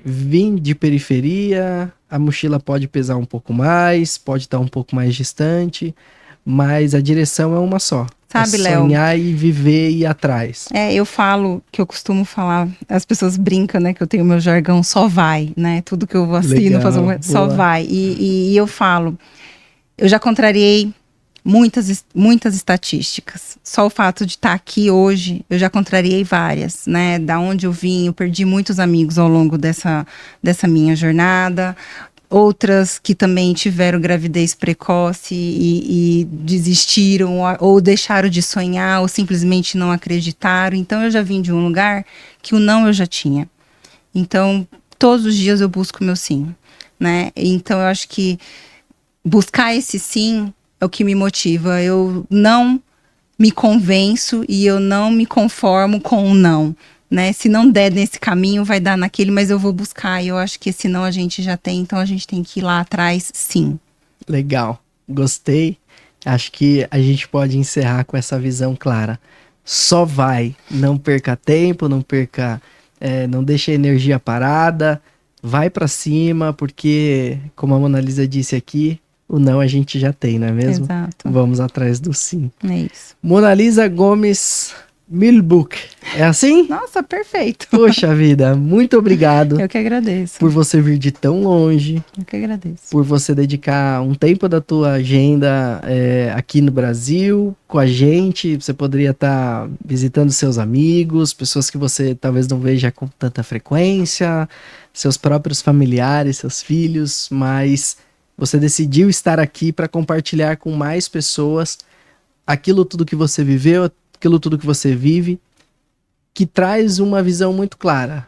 vim de periferia, a mochila pode pesar um pouco mais, pode estar um pouco mais distante, mas a direção é uma só. Sabe, é Léo? sonhar e viver e ir atrás. Eu falo que eu costumo falar, as pessoas brincam, né, que eu tenho meu jargão só vai, né? Tudo que eu assino, Legal, só boa. vai. E eu falo, eu já contrariei muitas estatísticas. Só o fato de estar aqui hoje, eu já contrariei várias, né? Da onde eu vim, eu perdi muitos amigos ao longo dessa minha jornada. Outras que também tiveram gravidez precoce e desistiram, ou deixaram de sonhar, ou simplesmente não acreditaram. Então, eu já vim de um lugar que o não eu já tinha. Então, todos os dias eu busco o meu sim, né? Então, eu acho que buscar esse sim é o que me motiva. Eu não me convenço e eu não me conformo com o não, né? Se não der nesse caminho, vai dar naquele, mas eu vou buscar. E eu acho que esse não a gente já tem, então a gente tem que ir lá atrás, sim. Legal, gostei. Acho que a gente pode encerrar com essa visão clara. Só vai, não perca tempo, não deixe a energia parada, vai pra cima, porque, como a Mona Lisa disse aqui, o não a gente já tem, não é mesmo? Exato. Vamos atrás do sim. É isso. Mona Lisa Gomes Milbuch, é assim? Nossa, perfeito. Poxa vida, muito obrigado Eu que agradeço. por você vir de tão longe, Eu que agradeço. por você dedicar um tempo da tua agenda aqui no Brasil com a gente. Você poderia estar visitando seus amigos, pessoas que você talvez não veja com tanta frequência, seus próprios familiares, seus filhos, mas você decidiu estar aqui para compartilhar com mais pessoas aquilo tudo que você viveu, aquilo tudo que você vive, que traz uma visão muito clara.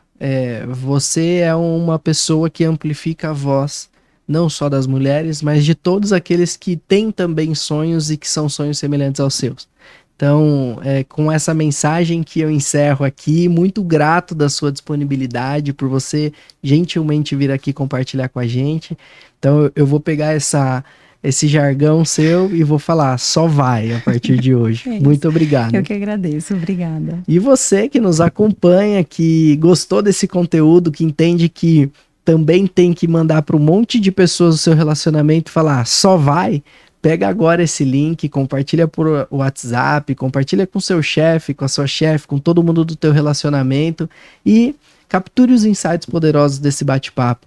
Você é uma pessoa que amplifica a voz, não só das mulheres, mas de todos aqueles que têm também sonhos e que são sonhos semelhantes aos seus. Então, com essa mensagem que eu encerro aqui, muito grato da sua disponibilidade, por você gentilmente vir aqui compartilhar com a gente. Então, eu vou pegar esse jargão seu e vou falar, só vai a partir de hoje. Muito obrigado. Eu que agradeço, obrigada. E você que nos acompanha, que gostou desse conteúdo, que entende que também tem que mandar para um monte de pessoas o seu relacionamento e falar, só vai, pega agora esse link, compartilha por WhatsApp, compartilha com seu chefe, com a sua chefe, com todo mundo do teu relacionamento e capture os insights poderosos desse bate-papo.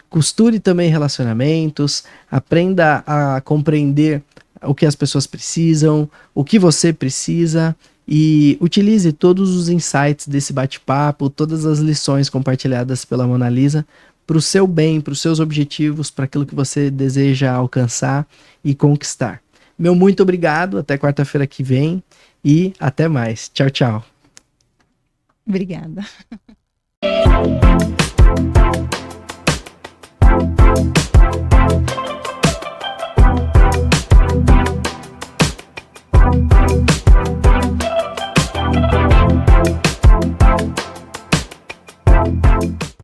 Costure também relacionamentos, aprenda a compreender o que as pessoas precisam, o que você precisa e utilize todos os insights desse bate-papo, todas as lições compartilhadas pela Mona Lisa para o seu bem, para os seus objetivos, para aquilo que você deseja alcançar e conquistar. Meu muito obrigado, até quarta-feira que vem e até mais. Tchau, tchau. Obrigada.